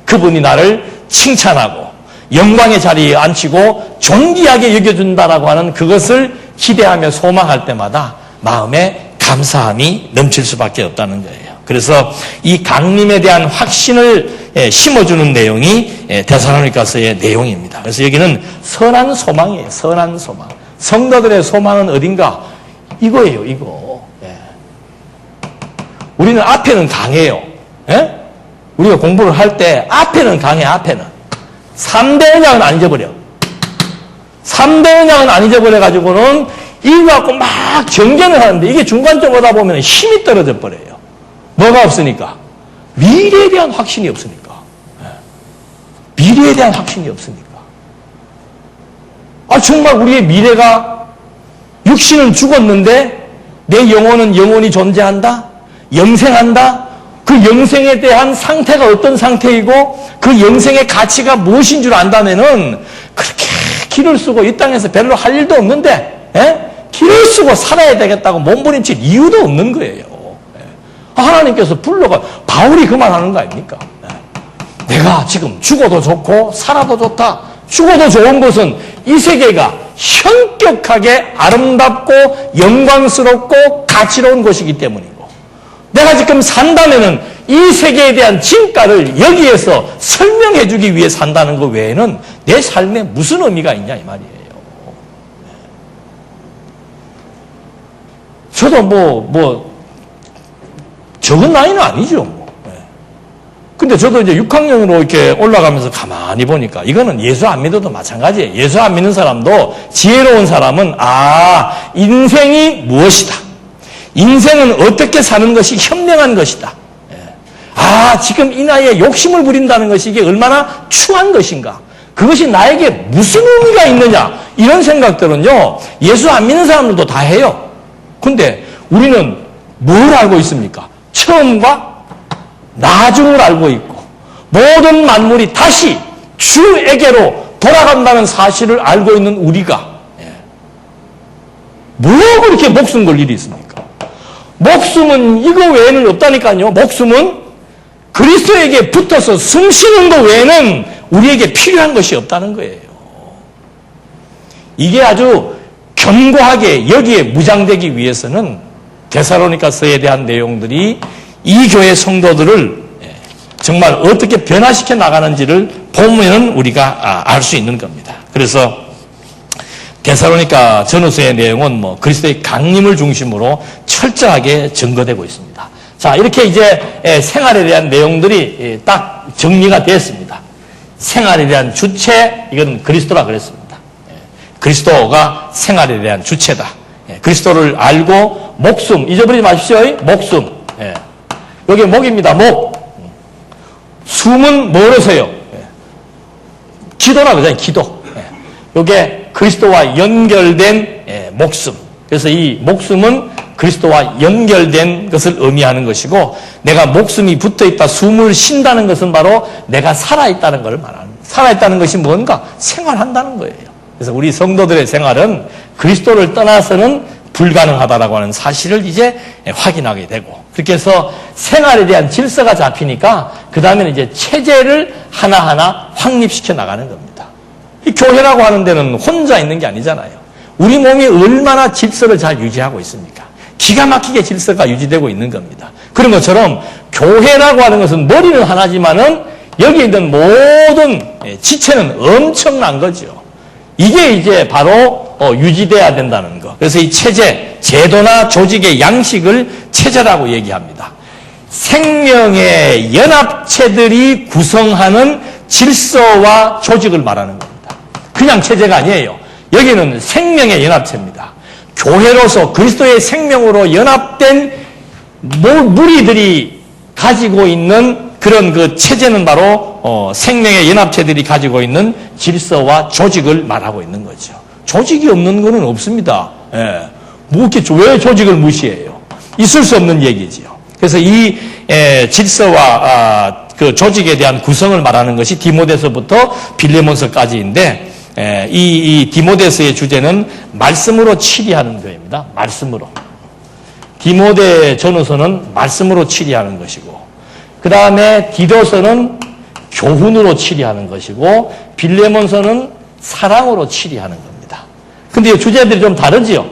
그분이 나를 칭찬하고 영광의 자리에 앉히고 존귀하게 여겨준다라고 하는 그것을 기대하며 소망할 때마다 마음에 감사함이 넘칠 수밖에 없다는 거예요. 그래서 이 강림에 대한 확신을 심어주는 내용이 데살로니가서의 내용입니다. 그래서 여기는 선한 소망이에요. 선한 소망. 성도들의 소망은 어딘가? 이거예요. 이거. 우리는 앞에는 강해요. 우리가 공부를 할 때 앞에는 강해. 앞에는 3대 언약은 안 잊어버려. 3대 언약은 안 잊어버려가지고는 이거 갖고 막 경쟁을 하는데 이게 중간점 오다 보면 힘이 떨어져 버려요. 뭐가 없으니까? 미래에 대한 확신이 없으니까. 미래에 대한 확신이 없으니까. 정말 우리의 미래가, 육신은 죽었는데 내 영혼은 영원히 존재한다? 영생한다? 그 영생에 대한 상태가 어떤 상태이고 그 영생의 가치가 무엇인 줄 안다면은 그렇게 길을 쓰고 이 땅에서 별로 할 일도 없는데 길을 쓰고 살아야 되겠다고 몸부림칠 이유도 없는 거예요. 하나님께서 불러가 바울이 그 말하는 거 아닙니까? 내가 지금 죽어도 좋고 살아도 좋다. 죽어도 좋은 것은 이 세계가 현격하게 아름답고 영광스럽고 가치로운 것이기 때문이고, 내가 지금 산다면은 이 세계에 대한 진가를 여기에서 설명해 주기 위해 산다는 것 외에는 내 삶에 무슨 의미가 있냐 이 말이에요. 저도 적은 나이는 아니죠. 근데 저도 이제 6학년으로 이렇게 올라가면서 가만히 보니까 이거는 예수 안 믿어도 마찬가지예요. 예수 안 믿는 사람도 지혜로운 사람은 인생이 무엇이다. 인생은 어떻게 사는 것이 현명한 것이다. 지금 이 나이에 욕심을 부린다는 것이 이게 얼마나 추한 것인가. 그것이 나에게 무슨 의미가 있느냐. 이런 생각들은요, 예수 안 믿는 사람들도 다 해요. 근데 우리는 뭘 알고 있습니까? 처음과 나중을 알고 있고 모든 만물이 다시 주에게로 돌아간다는 사실을 알고 있는 우리가 뭐 그렇게 목숨 걸 일이 있습니까? 목숨은 이거 외에는 없다니까요. 목숨은 그리스도에게 붙어서 숨 쉬는 것 외에는 우리에게 필요한 것이 없다는 거예요. 이게 아주 견고하게 여기에 무장되기 위해서는 데살로니가서에 대한 내용들이 이 교회 성도들을 정말 어떻게 변화시켜 나가는지를 보면은 우리가 알 수 있는 겁니다. 그래서 데살로니가 전후서의 내용은 뭐 그리스도의 강림을 중심으로 철저하게 증거되고 있습니다. 자, 이렇게 이제 생활에 대한 내용들이 딱 정리가 됐습니다. 생활에 대한 주체, 이건 그리스도라 그랬습니다. 그리스도가 생활에 대한 주체다. 그리스도를 알고 목숨, 잊어버리지 마십시오. 목숨. 여기 목입니다. 목. 숨은 뭐로서요? 기도라 그러잖아요. 기도. 이게 그리스도와 연결된 목숨. 그래서 이 목숨은 그리스도와 연결된 것을 의미하는 것이고, 내가 목숨이 붙어있다, 숨을 쉰다는 것은 바로 내가 살아있다는 걸 말하는, 살아있다는 것이 뭔가? 생활한다는 거예요. 그래서 우리 성도들의 생활은 그리스도를 떠나서는 불가능하다라고 하는 사실을 이제 확인하게 되고, 그렇게 해서 생활에 대한 질서가 잡히니까 그 다음에는 이제 체제를 하나하나 확립시켜 나가는 겁니다. 이 교회라고 하는 데는 혼자 있는 게 아니잖아요. 우리 몸이 얼마나 질서를 잘 유지하고 있습니까? 기가 막히게 질서가 유지되고 있는 겁니다. 그런 것처럼 교회라고 하는 것은 머리는 하나지만은 여기 있는 모든 지체는 엄청난 거죠. 이게 이제 바로 유지돼야 된다는 거. 그래서 이 체제, 제도나 조직의 양식을 체제라고 얘기합니다. 생명의 연합체들이 구성하는 질서와 조직을 말하는 겁니다. 그냥 체제가 아니에요. 여기는 생명의 연합체입니다. 교회로서 그리스도의 생명으로 연합된 무리들이 가지고 있는 그런 그 체제는 바로 생명의 연합체들이 가지고 있는 질서와 조직을 말하고 있는 거죠. 조직이 없는 것은 없습니다. 뭐 이렇게 왜 조직을 무시해요? 있을 수 없는 얘기지요. 그래서 이 질서와 그 조직에 대한 구성을 말하는 것이 디모데서부터 빌레몬서까지인데, 이 디모데서의 주제는 말씀으로 치리하는 교회입니다. 말씀으로. 디모데 전후서는 말씀으로 치리하는 것이고, 그 다음에 디도서는 교훈으로 치리하는 것이고, 빌레몬서는 사랑으로 치리하는 겁니다. 근데 주제들이 좀 다르지요.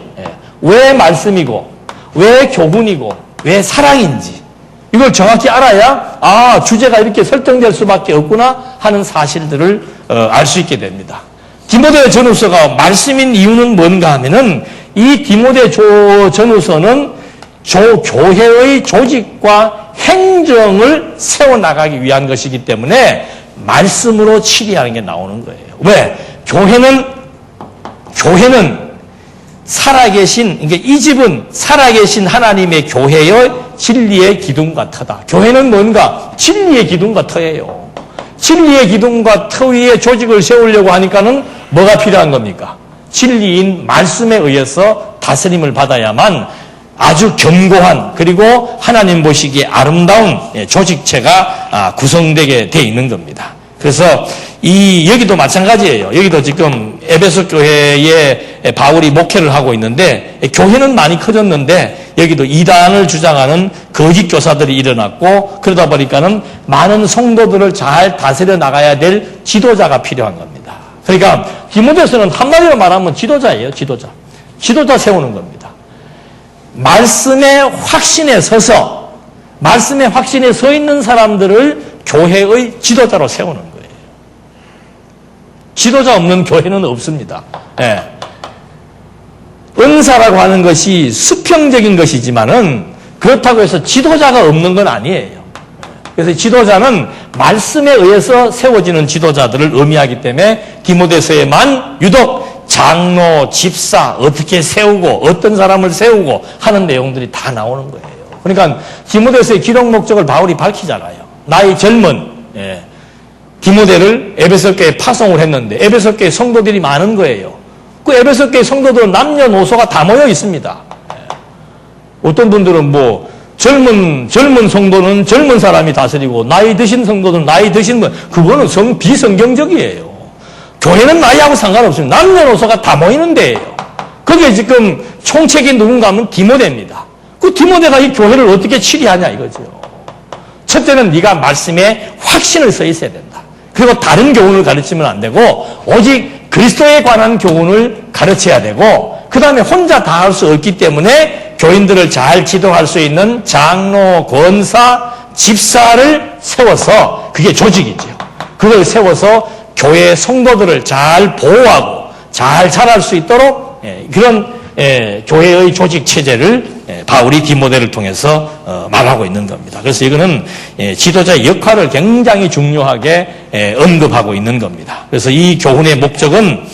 왜 말씀이고, 왜 교훈이고, 왜 사랑인지 이걸 정확히 알아야 주제가 이렇게 설정될 수밖에 없구나 하는 사실들을 알 수 있게 됩니다. 디모데 전후서가 말씀인 이유는 뭔가 하면은, 이 디모데 전후서는 교회의 조직과 행정을 세워나가기 위한 것이기 때문에 말씀으로 치리하는 게 나오는 거예요. 왜? 교회는 살아계신, 그러니까 이 집은 살아계신 하나님의 교회의 진리의 기둥과 터다. 교회는 뭔가? 진리의 기둥과 터예요. 진리의 기둥과 터 위에 조직을 세우려고 하니까는 뭐가 필요한 겁니까? 진리인 말씀에 의해서 다스림을 받아야만 아주 견고한, 그리고 하나님 보시기에 아름다운 조직체가 구성되게 돼 있는 겁니다. 그래서 여기도 마찬가지예요. 여기도 지금 에베소 교회에 바울이 목회를 하고 있는데, 교회는 많이 커졌는데 여기도 이단을 주장하는 거짓 교사들이 일어났고, 그러다 보니까는 많은 성도들을 잘 다스려 나가야 될 지도자가 필요한 겁니다. 그러니까 디모데서는 한마디로 말하면 지도자예요. 지도자 세우는 겁니다. 말씀의 확신에 서서, 말씀의 확신에 서 있는 사람들을 교회의 지도자로 세우는 거예요. 지도자 없는 교회는 없습니다. 은사라고 하는 것이 수평적인 것이지만은 그렇다고 해서 지도자가 없는 건 아니에요. 그래서 지도자는 말씀에 의해서 세워지는 지도자들을 의미하기 때문에 디모데서에만 유독 장로, 집사, 어떻게 세우고 어떤 사람을 세우고 하는 내용들이 다 나오는 거예요. 그러니까 디모데서의 기록 목적을 바울이 밝히잖아요. 나이 젊은 디모데를 에베소 교회에 파송을 했는데 에베소 교회 성도들이 많은 거예요. 그 에베소 교회 성도들은 남녀노소가 다 모여 있습니다. 어떤 분들은 뭐 젊은 성도는 젊은 사람이 다스리고, 나이 드신 성도는 나이 드신 분, 그거는 비성경적이에요. 교회는 나이하고 상관없습니다. 남녀노소가 다 모이는 데예요. 거기에 지금 총책이 누군가 하면 디모데입니다. 그 디모데가 이 교회를 어떻게 치리하냐 이거죠. 첫째는 네가 말씀에 확신을 써 있어야 된다. 그리고 다른 교훈을 가르치면 안 되고 오직 그리스도에 관한 교훈을 가르쳐야 되고, 그 다음에 혼자 다 할 수 없기 때문에 교인들을 잘 지도할 수 있는 장로, 권사, 집사를 세워서, 그게 조직이죠. 그걸 세워서 교회 성도들을 잘 보호하고 잘 자랄 수 있도록 그런 교회의 조직 체제를 바울이 디모데를 통해서 말하고 있는 겁니다. 그래서 이거는 지도자의 역할을 굉장히 중요하게 언급하고 있는 겁니다. 그래서 이 교훈의 목적은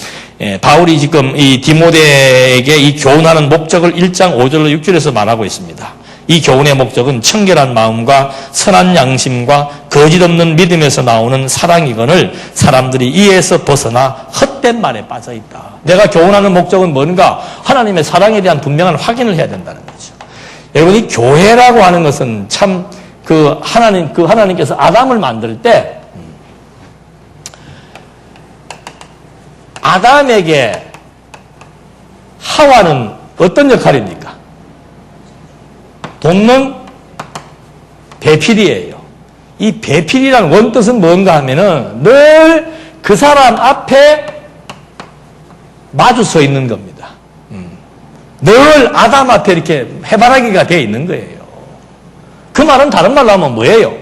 바울이 지금 이 디모데에게 이 교훈하는 목적을 1장 5절로 6절에서 말하고 있습니다. 이 교훈의 목적은 청결한 마음과 선한 양심과 거짓 없는 믿음에서 나오는 사랑이거늘 사람들이 이에서 벗어나 헛된 말에 빠져 있다. 내가 교훈하는 목적은 뭔가? 하나님의 사랑에 대한 분명한 확인을 해야 된다는 거죠. 여러분, 이 교회라고 하는 것은 참 하나님께서 아담을 만들 때 아담에게 하와는 어떤 역할입니까? 돕는 배필이에요. 이 배필이라는 원뜻은 뭔가 하면은 늘 그 사람 앞에 마주 서 있는 겁니다. 늘 아담 앞에 이렇게 해바라기가 되어 있는 거예요. 그 말은 다른 말로 하면 뭐예요?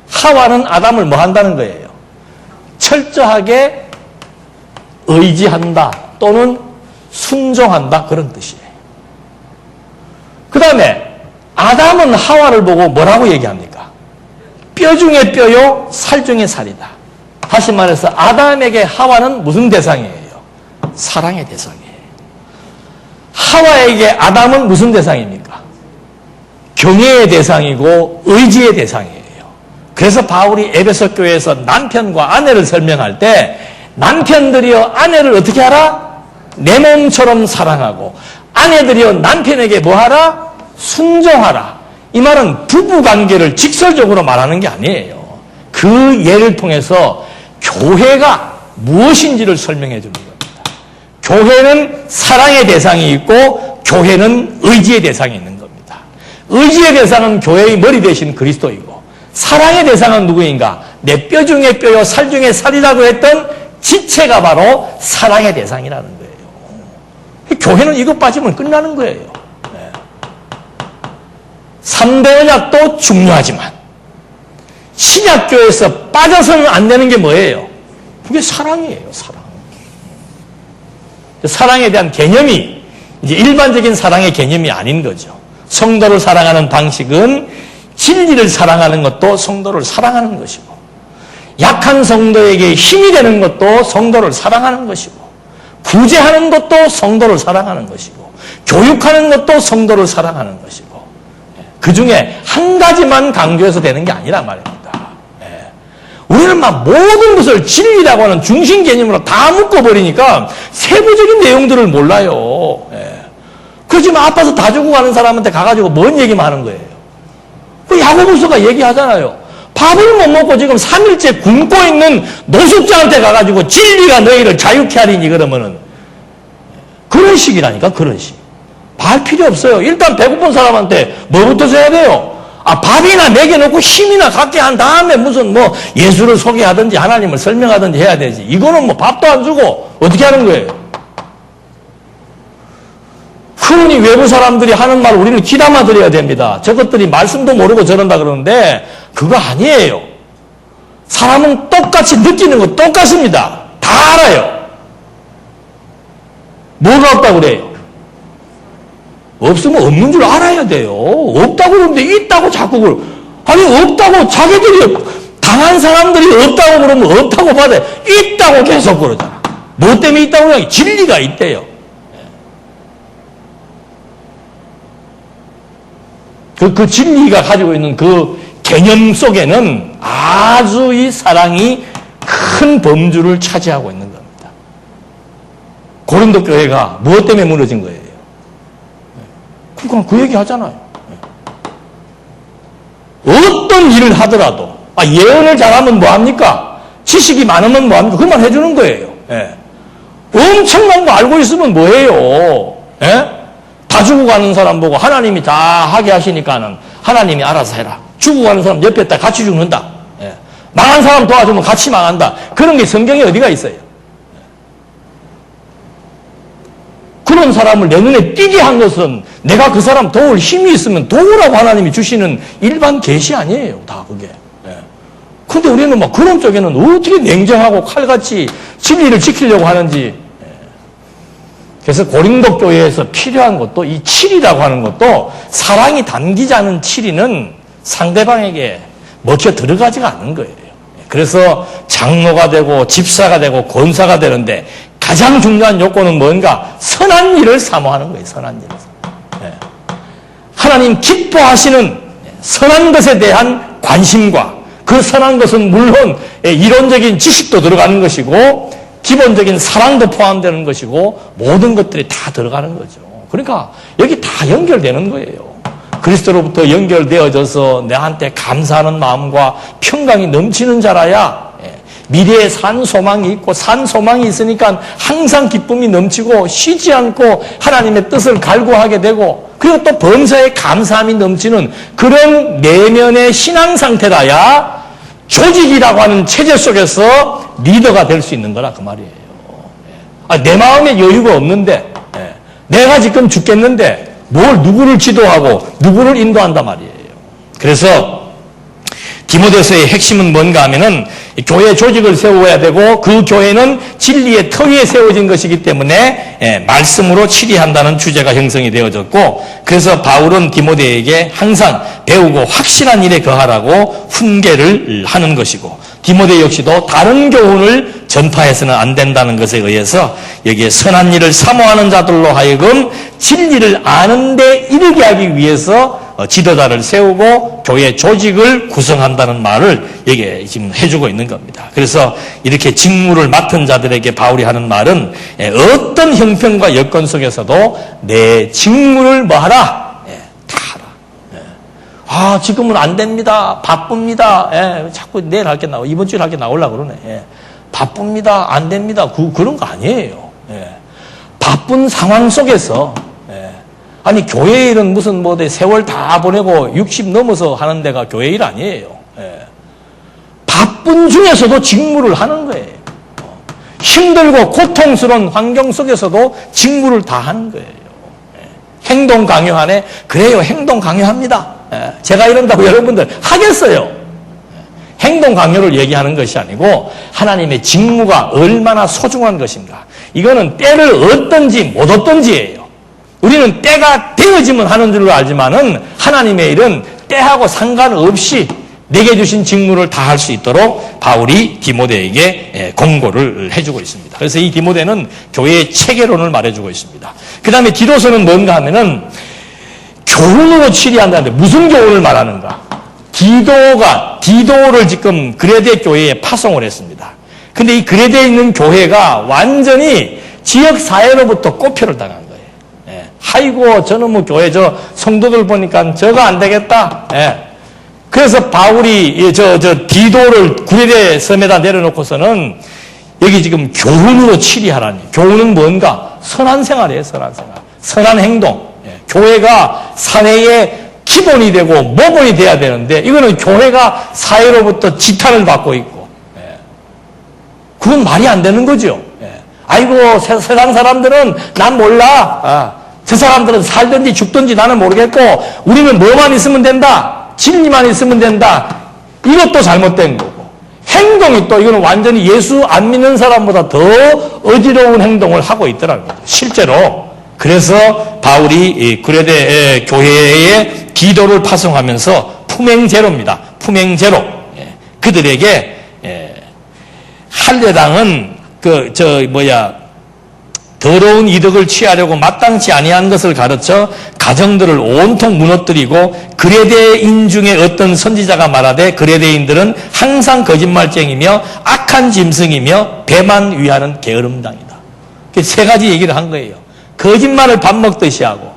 하와는 아담을 뭐 한다는 거예요? 철저하게 의지한다 또는 순종한다, 그런 뜻이에요. 그 다음에 아담은 하와를 보고 뭐라고 얘기합니까? 뼈 중에 뼈요, 살 중에 살이다. 다시 말해서 아담에게 하와는 무슨 대상이에요? 사랑의 대상이에요. 하와에게 아담은 무슨 대상입니까? 경외의 대상이고 의지의 대상이에요. 그래서 바울이 에베소 교회에서 남편과 아내를 설명할 때 남편들이여 아내를 어떻게 하라? 내 몸처럼 사랑하고 아내들이여 남편에게 뭐 하라? 순종하라. 이 말은 부부관계를 직설적으로 말하는 게 아니에요. 그 예를 통해서 교회가 무엇인지를 설명해 주는 겁니다. 교회는 사랑의 대상이 있고 교회는 의지의 대상이 있는 겁니다. 의지의 대상은 교회의 머리 대신 그리스도이고 사랑의 대상은 누구인가? 내 뼈 중에 뼈요 살 중에 살이라고 했던 지체가 바로 사랑의 대상이라는 거예요. 교회는 이것 빠지면 끝나는 거예요. 3대 언약도 중요하지만 신약교회에서 빠져서는 안 되는 게 뭐예요? 그게 사랑이에요. 사랑. 사랑에 대한 개념이 이제 일반적인 사랑의 개념이 아닌 거죠. 성도를 사랑하는 방식은 진리를 사랑하는 것도 성도를 사랑하는 것이고 약한 성도에게 힘이 되는 것도 성도를 사랑하는 것이고 구제하는 것도 성도를 사랑하는 것이고 교육하는 것도 성도를 사랑하는 것이고 그 중에 한 가지만 강조해서 되는 게 아니란 말입니다. 우리는 막 모든 것을 진리라고 하는 중심 개념으로 다 묶어버리니까 세부적인 내용들을 몰라요. 그렇지만 아파서 다 주고 가는 사람한테 가가지고 뭔 얘기만 하는 거예요. 그 야고보서가 얘기하잖아요. 밥을 못 먹고 지금 3일째 굶고 있는 노숙자한테 가가지고 진리가 너희를 자유케 하리니 그러면은 그런 식이라니까, 그런 식. 말 필요 없어요. 일단 배고픈 사람한테 뭐부터 줘야 돼요? 밥이나 먹여놓고 힘이나 갖게 한 다음에 무슨 예수를 소개하든지 하나님을 설명하든지 해야 되지. 이거는 밥도 안 주고 어떻게 하는 거예요? 그러니 외부 사람들이 하는 말 우리는 귀담아 드려야 됩니다. 저것들이 말씀도 모르고 저런다 그러는데 그거 아니에요. 사람은 똑같이 느끼는 거 똑같습니다. 다 알아요. 뭐가 없다고 그래요? 없으면 없는 줄 알아야 돼요. 없다고 그러는데 있다고 자꾸 아니 없다고 자기들이 당한 사람들이 없다고 그러면 없다고 받아요. 있다고 계속 그러잖아. 뭐 때문에 있다고 그러냐? 진리가 있대요. 그 진리가 가지고 있는 그 개념 속에는 아주 이 사랑이 큰 범주를 차지하고 있는 겁니다. 고린도 교회가 무엇 때문에 무너진 거예요? 그러니까 그 얘기 하잖아요. 어떤 일을 하더라도 예언을 잘하면 뭐합니까? 지식이 많으면 뭐합니까? 그 말 해주는 거예요. 엄청난 거 알고 있으면 뭐해요? 다 죽어가는 사람 보고 하나님이 다 하게 하시니까는 하나님이 알아서 해라. 죽어가는 사람 옆에 다 같이 죽는다. 망한 사람 도와주면 같이 망한다. 그런 게 성경에 어디가 있어요? 그런 사람을 내 눈에 띄게 한 것은 내가 그 사람 도울 힘이 있으면 도우라고 하나님이 주시는 일반 계시 아니에요. 다 그게. 근데 우리는 막 그런 쪽에는 어떻게 냉정하고 칼같이 진리를 지키려고 하는지. 그래서 고린도 교회에서 필요한 것도 이 치리라고 하는 것도 사랑이 담기지 않은 치리는 상대방에게 먹혀 들어가지가 않는 거예요. 그래서 장로가 되고 집사가 되고 권사가 되는데 가장 중요한 요건은 뭔가? 선한 일을 사모하는 거예요. 선한 일을 사모하는. 하나님 기뻐하시는 선한 것에 대한 관심과 그 선한 것은 물론 이론적인 지식도 들어가는 것이고 기본적인 사랑도 포함되는 것이고 모든 것들이 다 들어가는 거죠. 그러니까 여기 다 연결되는 거예요. 그리스도로부터 연결되어져서 내한테 감사하는 마음과 평강이 넘치는 자라야 미래에 산 소망이 있고 산 소망이 있으니까 항상 기쁨이 넘치고 쉬지 않고 하나님의 뜻을 갈구하게 되고 그리고 또 범사에 감사함이 넘치는 그런 내면의 신앙 상태라야 조직이라고 하는 체제 속에서 리더가 될 수 있는 거라 그 말이에요. 내 마음에 여유가 없는데 내가 지금 죽겠는데 뭘 누구를 지도하고 누구를 인도한단 말이에요. 그래서 디모데서의 핵심은 뭔가 하면은 교회 조직을 세워야 되고 그 교회는 진리의 터 위에 세워진 것이기 때문에 말씀으로 치리한다는 주제가 형성이 되어졌고 그래서 바울은 디모데에게 항상 배우고 확실한 일에 거하라고 훈계를 하는 것이고 디모데 역시도 다른 교훈을 전파해서는 안 된다는 것에 의해서 여기에 선한 일을 사모하는 자들로 하여금 진리를 아는 데 이르게 하기 위해서 지도자를 세우고 교회 조직을 구성한다는 말을 여기에 지금 해주고 있는 겁니다. 그래서 이렇게 직무를 맡은 자들에게 바울이 하는 말은 어떤 형편과 여건 속에서도 내 직무를 뭐하라? 다 하라. 지금은 안 됩니다. 바쁩니다. 자꾸 내일 할 게 나오, 이번 주에 할 게 나오려고 그러네. 바쁩니다. 안 됩니다. 그런 거 아니에요. 바쁜 상황 속에서 아니 교회 일은 무슨 세월 다 보내고 60 넘어서 하는 데가 교회 일 아니에요. 바쁜 중에서도 직무를 하는 거예요. 힘들고 고통스러운 환경 속에서도 직무를 다 하는 거예요. 행동 강요하네. 그래요. 행동 강요합니다. 제가 이런다고 여러분들 하겠어요. 행동 강요를 얘기하는 것이 아니고 하나님의 직무가 얼마나 소중한 것인가. 이거는 때를 얻든지 못 얻든지예요. 우리는 때가 되어지면 하는 줄로 알지만은 하나님의 일은 때하고 상관없이 내게 주신 직무를 다 할 수 있도록 바울이 디모데에게 공고를 해주고 있습니다. 그래서 이 디모데는 교회의 체계론을 말해주고 있습니다. 그 다음에 디도서는 뭔가 하면은 교훈으로 치리한다는데 무슨 교훈을 말하는가? 디도를 지금 그레데 교회에 파송을 했습니다. 근데 이 그레데에 있는 교회가 완전히 지역사회로부터 꼽혀를 당한 거예요. 아이고, 저는 교회 성도들 보니까 저거 안 되겠다. 그래서 바울이 디도를 구레데 섬에다 내려놓고서는 여기 지금 교훈으로 치리하라니. 교훈은 뭔가? 선한 생활이에요, 선한 생활. 선한 행동. 교회가 사회의 기본이 되고 모본이 돼야 되는데 이거는 교회가 사회로부터 지탄을 받고 있고 그건 말이 안 되는 거죠. 아이고, 세상 사람들은 난 몰라. 저 사람들은 살든지 죽든지 나는 모르겠고 우리는 뭐만 있으면 된다. 진리만 있으면 된다. 이것도 잘못된 거고 행동이 또 이거는 완전히 예수 안 믿는 사람보다 더 어지러운 행동을 하고 있더라고요. 실제로. 그래서 바울이 그레데 교회에 디도를 파송하면서 품행제로입니다. 품행제로. 그들에게 할례당은 더러운 이득을 취하려고 마땅치 아니한 것을 가르쳐 가정들을 온통 무너뜨리고 그레데인 중에 어떤 선지자가 말하되 그레데인들은 항상 거짓말쟁이며 악한 짐승이며 배만 위하는 게으름당이다. 세 가지 얘기를 한 거예요. 거짓말을 밥 먹듯이 하고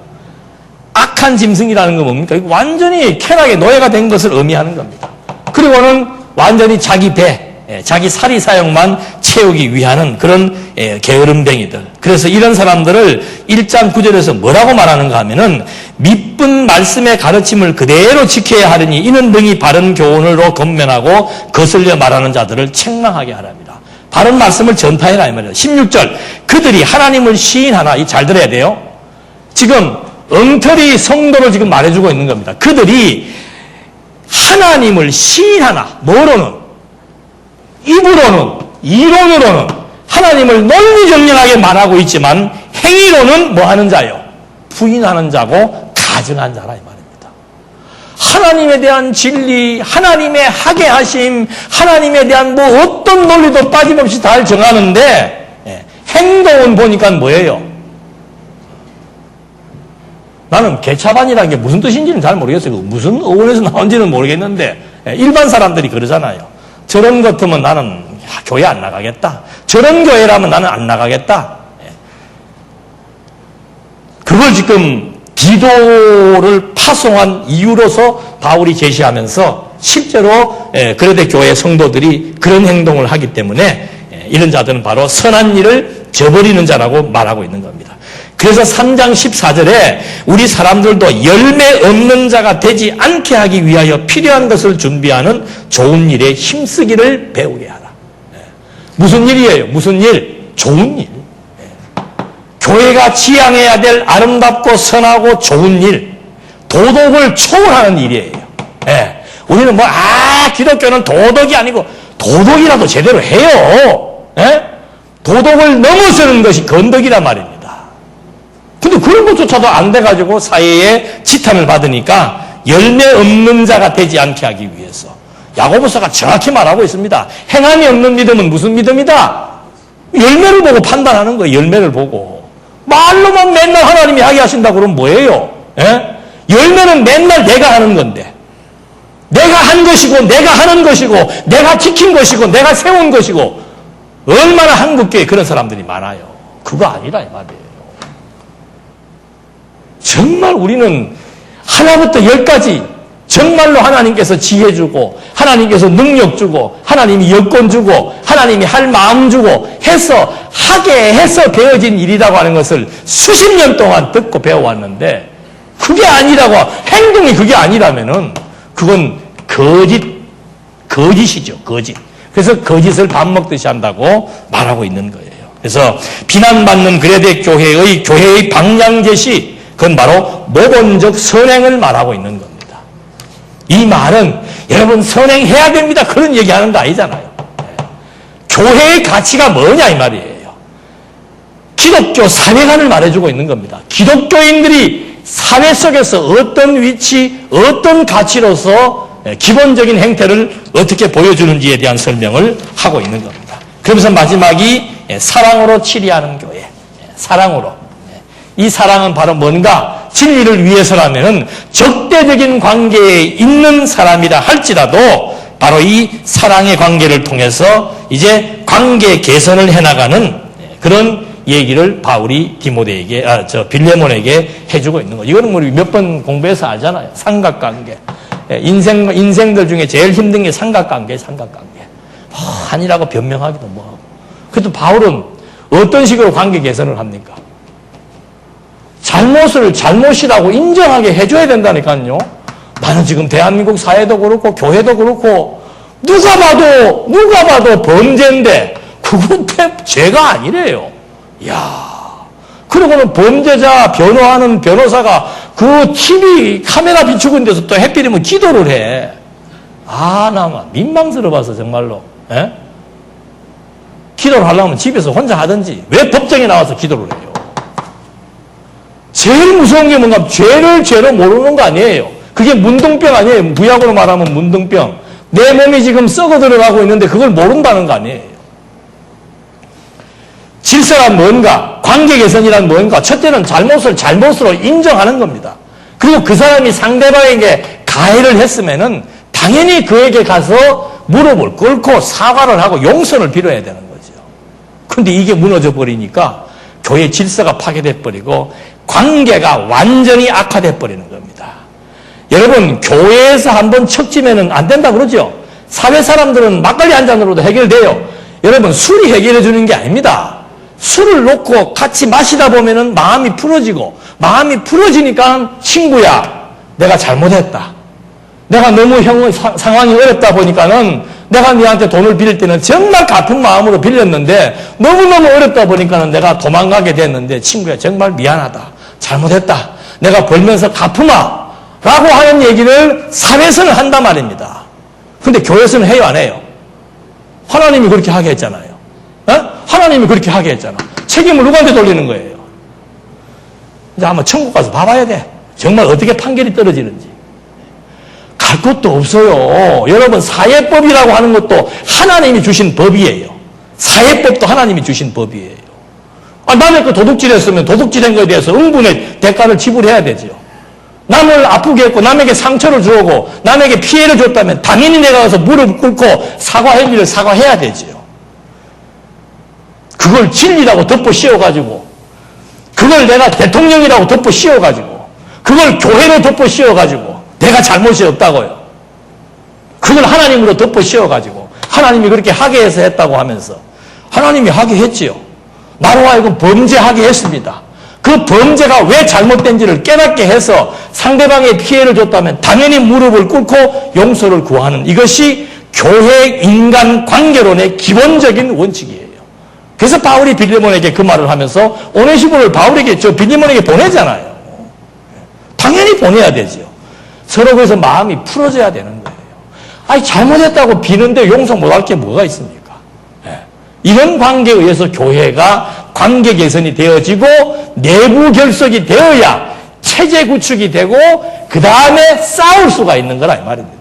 악한 짐승이라는 건 뭡니까? 완전히 쾌락의 노예가 된 것을 의미하는 겁니다. 그리고는 완전히 자기 배, 자기 사리 사욕만 채우기 위한 그런 게으름뱅이들. 그래서 이런 사람들을 1장 9절에서 뭐라고 말하는가 하면은 미쁜 말씀의 가르침을 그대로 지켜야 하려니 이는 능히 바른 교훈으로 권면하고 거슬려 말하는 자들을 책망하게 하랍니다. 바른 말씀을 전파해라 이 말이에요. 16절 그들이 하나님을 시인하나 이 잘 들어야 돼요. 지금 엉터리 성도를 지금 말해주고 있는 겁니다. 그들이 하나님을 시인하나 뭐로는 입으로는 이론으로는 하나님을 논리정연하게 말하고 있지만 행위로는 뭐 하는 자요? 부인하는 자고 가증한 자라 이 말입니다. 하나님에 대한 진리, 하나님의 하게 하심, 하나님에 대한 뭐 어떤 논리도 빠짐없이 잘 정하는데 행동은 보니까 뭐예요? 나는 개차반이라는 게 무슨 뜻인지는 잘 모르겠어요. 무슨 어원에서 나온지는 모르겠는데 일반 사람들이 그러잖아요. 저런 것 같으면 나는 교회 안 나가겠다. 저런 교회라면 나는 안 나가겠다. 그걸 지금 기도를 파송한 이유로서 바울이 제시하면서 실제로 그레데 교회 성도들이 그런 행동을 하기 때문에 이런 자들은 바로 선한 일을 저버리는 자라고 말하고 있는 겁니다. 그래서 3장 14절에 우리 사람들도 열매 없는 자가 되지 않게 하기 위하여 필요한 것을 준비하는 좋은 일에 힘쓰기를 배우게 하라. 무슨 일이에요? 무슨 일? 좋은 일. 교회가 지향해야 될 아름답고 선하고 좋은 일, 도덕을 초월하는 일이에요. 우리는 기독교는 도덕이 아니고 도덕이라도 제대로 해요. 도덕을 넘어서는 것이 건덕이란 말입니다. 근데 그런 것조차도 안 돼가지고 사회에 지탄을 받으니까 열매 없는 자가 되지 않게 하기 위해서 야고보서가 정확히 말하고 있습니다. 행함이 없는 믿음은 무슨 믿음이다? 열매를 보고 판단하는 거예요. 열매를 보고. 말로만 맨날 하나님이 하게 하신다고 그러면 뭐예요? 열매는 맨날 내가 하는 건데 내가 한 것이고 내가 하는 것이고 내가 지킨 것이고 내가 세운 것이고 얼마나 한국교회에 그런 사람들이 많아요. 그거 아니라 이 말이에요. 정말 우리는 하나부터 열까지 정말로 하나님께서 지혜 주고 하나님께서 능력 주고 하나님이 여건 주고 하나님이 할 마음 주고 해서 하게 해서 되어진 일이라고 하는 것을 수십 년 동안 듣고 배워왔는데 그게 아니라고 행동이 그게 아니라면은 그건 거짓이죠. 거짓. 그래서 거짓을 밥 먹듯이 한다고 말하고 있는 거예요. 그래서 비난받는 그레데 교회의 방향 제시 그건 바로 모본적 선행을 말하고 있는 겁니다. 이 말은 여러분 선행해야 됩니다. 그런 얘기하는 거 아니잖아요. 교회의 가치가 뭐냐 이 말이에요. 기독교 사회관을 말해주고 있는 겁니다. 기독교인들이 사회 속에서 어떤 위치, 어떤 가치로서 기본적인 행태를 어떻게 보여주는지에 대한 설명을 하고 있는 겁니다. 그러면서 마지막이 사랑으로 치리하는 교회. 사랑으로. 이 사랑은 바로 뭔가 진리를 위해서라면은 적대적인 관계에 있는 사람이라 할지라도 바로 이 사랑의 관계를 통해서 이제 관계 개선을 해나가는 그런 얘기를 바울이 빌레몬에게 해주고 있는 거예요. 이거는 우리 몇 번 공부해서 알잖아요. 삼각관계. 인생들 중에 제일 힘든 게 삼각관계. 아니라고 변명하기도 뭐하고. 그래도 바울은 어떤 식으로 관계 개선을 합니까? 잘못을 잘못이라고 인정하게 해줘야 된다니까요. 나는 지금 대한민국 사회도 그렇고 교회도 그렇고 누가 봐도 범죄인데 그건 죄가 아니래요. 이야. 그리고는 범죄자 변호하는 변호사가 그 TV 카메라 비추고 있는 데서 또 해필이면 기도를 해. 나 민망스러워서 정말로. 기도를 하려면 집에서 혼자 하든지 왜 법정에 나와서 기도를 해요? 제일 무서운 게 뭔가 죄를 죄로 모르는 거 아니에요. 그게 문둥병 아니에요. 무약으로 말하면 문둥병. 내 몸이 지금 썩어 들어가고 있는데 그걸 모른다는 거 아니에요. 질서란 뭔가, 관계 개선이란 뭔가, 첫째는 잘못을 잘못으로 인정하는 겁니다. 그리고 그 사람이 상대방에게 가해를 했으면은 당연히 그에게 가서 무릎을 꿇고 사과를 하고 용서를 빌어야 되는 거죠. 근데 이게 무너져 버리니까 교회 질서가 파괴돼 버리고 관계가 완전히 악화돼 버리는 겁니다. 여러분, 교회에서 한번 척지면은 안 된다 그러죠? 사회 사람들은 막걸리 한 잔으로도 해결돼요. 여러분, 술이 해결해 주는 게 아닙니다. 술을 놓고 같이 마시다 보면은 마음이 풀어지고, 마음이 풀어지니까 친구야, 내가 잘못했다. 내가 너무 상황이 어렵다 보니까는 내가 너한테 돈을 빌릴 때는 정말 갚은 마음으로 빌렸는데 너무너무 어렵다 보니까는 내가 도망가게 됐는데 친구야 정말 미안하다. 잘못했다. 내가 벌면서 갚으마. 라고 하는 얘기를 사회에서는 한단 말입니다. 근데 교회에서는 해요, 안 해요? 하나님이 그렇게 하게 했잖아요. 하나님이 그렇게 하게 했잖아. 책임을 누구한테 돌리는 거예요? 이제 한번 천국 가서 봐봐야 돼. 정말 어떻게 판결이 떨어지는지. 갈 것도 없어요. 여러분, 사회법이라고 하는 것도 하나님이 주신 법이에요. 사회법도 하나님이 주신 법이에요. 남의 거 도둑질했으면 도둑질한 거에 대해서 응분의 대가를 지불해야 되죠. 남을 아프게 했고 남에게 상처를 주고 남에게 피해를 줬다면 당연히 내가 가서 무릎 꿇고 사과할 일을 사과해야 되죠. 그걸 진리라고 덮어 씌워가지고 그걸 내가 대통령이라고 덮어 씌워가지고 그걸 교회로 덮어 씌워가지고 내가 잘못이 없다고요. 그걸 하나님으로 덮어 씌워가지고 하나님이 그렇게 하게 해서 했다고 하면서 하나님이 하게 했지요. 나로 하여금 범죄하게 했습니다. 그 범죄가 왜 잘못된지를 깨닫게 해서 상대방의 피해를 줬다면 당연히 무릎을 꿇고 용서를 구하는 이것이 교회 인간 관계론의 기본적인 원칙이에요. 그래서 바울이 빌레몬에게 그 말을 하면서 오네시모를 바울에게 빌레몬에게 보내잖아요. 당연히 보내야 되죠. 서로 그래서 마음이 풀어져야 되는 거예요. 아니 잘못했다고 비는데 용서 못할 게 뭐가 있습니까? 이런 관계에 의해서 교회가 관계 개선이 되어지고 내부 결속이 되어야 체제 구축이 되고 그 다음에 싸울 수가 있는 거라 이 말입니다.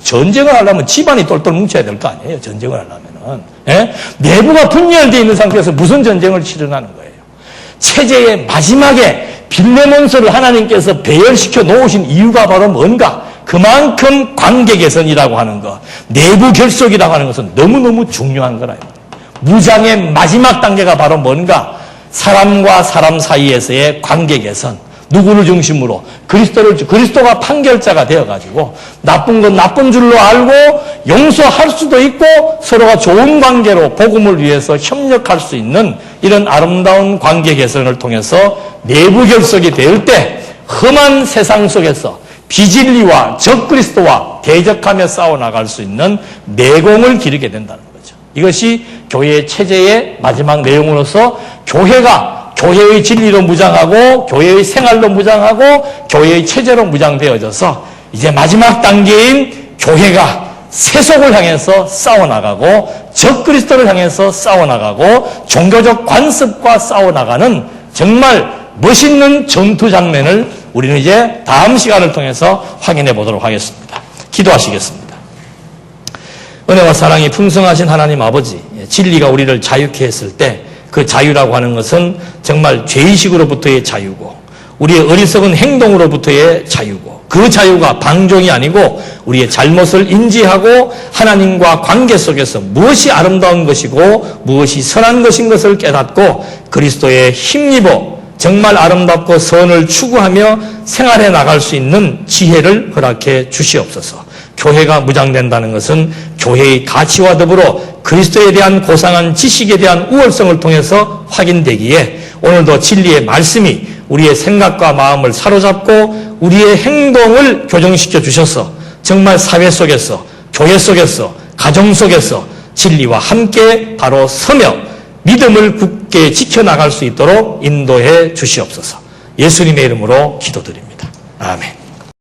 전쟁을 하려면 집안이 똘똘 뭉쳐야 될 거 아니에요. 전쟁을 하려면은. 내부가 분열되어 있는 상태에서 무슨 전쟁을 치르나는 거예요. 체제의 마지막에 빌레몬서를 하나님께서 배열시켜 놓으신 이유가 바로 뭔가? 그만큼 관계 개선이라고 하는 것, 내부 결속이라고 하는 것은 너무너무 중요한 거라. 무장의 마지막 단계가 바로 뭔가? 사람과 사람 사이에서의 관계 개선. 누구를 중심으로? 그리스도가 판결자가 되어가지고 나쁜 건 나쁜 줄로 알고 용서할 수도 있고 서로가 좋은 관계로 복음을 위해서 협력할 수 있는 이런 아름다운 관계 개선을 통해서 내부 결속이 될 때 험한 세상 속에서 비진리와 적그리스도와 대적하며 싸워나갈 수 있는 내공을 기르게 된다는 거죠. 이것이 교회의 체제의 마지막 내용으로서 교회가 교회의 진리로 무장하고 교회의 생활로 무장하고 교회의 체제로 무장되어져서 이제 마지막 단계인 교회가 세속을 향해서 싸워나가고 적그리스도를 향해서 싸워나가고 종교적 관습과 싸워나가는 정말 멋있는 전투 장면을 우리는 이제 다음 시간을 통해서 확인해 보도록 하겠습니다. 기도하시겠습니다. 은혜와 사랑이 풍성하신 하나님 아버지, 진리가 우리를 자유케 했을 때 그 자유라고 하는 것은 정말 죄의식으로부터의 자유고 우리의 어리석은 행동으로부터의 자유고 그 자유가 방종이 아니고 우리의 잘못을 인지하고 하나님과 관계 속에서 무엇이 아름다운 것이고 무엇이 선한 것인 것을 깨닫고 그리스도에 힘입어 정말 아름답고 선을 추구하며 생활해 나갈 수 있는 지혜를 허락해 주시옵소서. 교회가 무장된다는 것은 교회의 가치와 더불어 그리스도에 대한 고상한 지식에 대한 우월성을 통해서 확인되기에 오늘도 진리의 말씀이 우리의 생각과 마음을 사로잡고 우리의 행동을 교정시켜 주셔서 정말 사회 속에서 교회 속에서 가정 속에서 진리와 함께 바로 서며 믿음을 굳게 지켜나갈 수 있도록 인도해 주시옵소서. 예수님의 이름으로 기도드립니다. 아멘.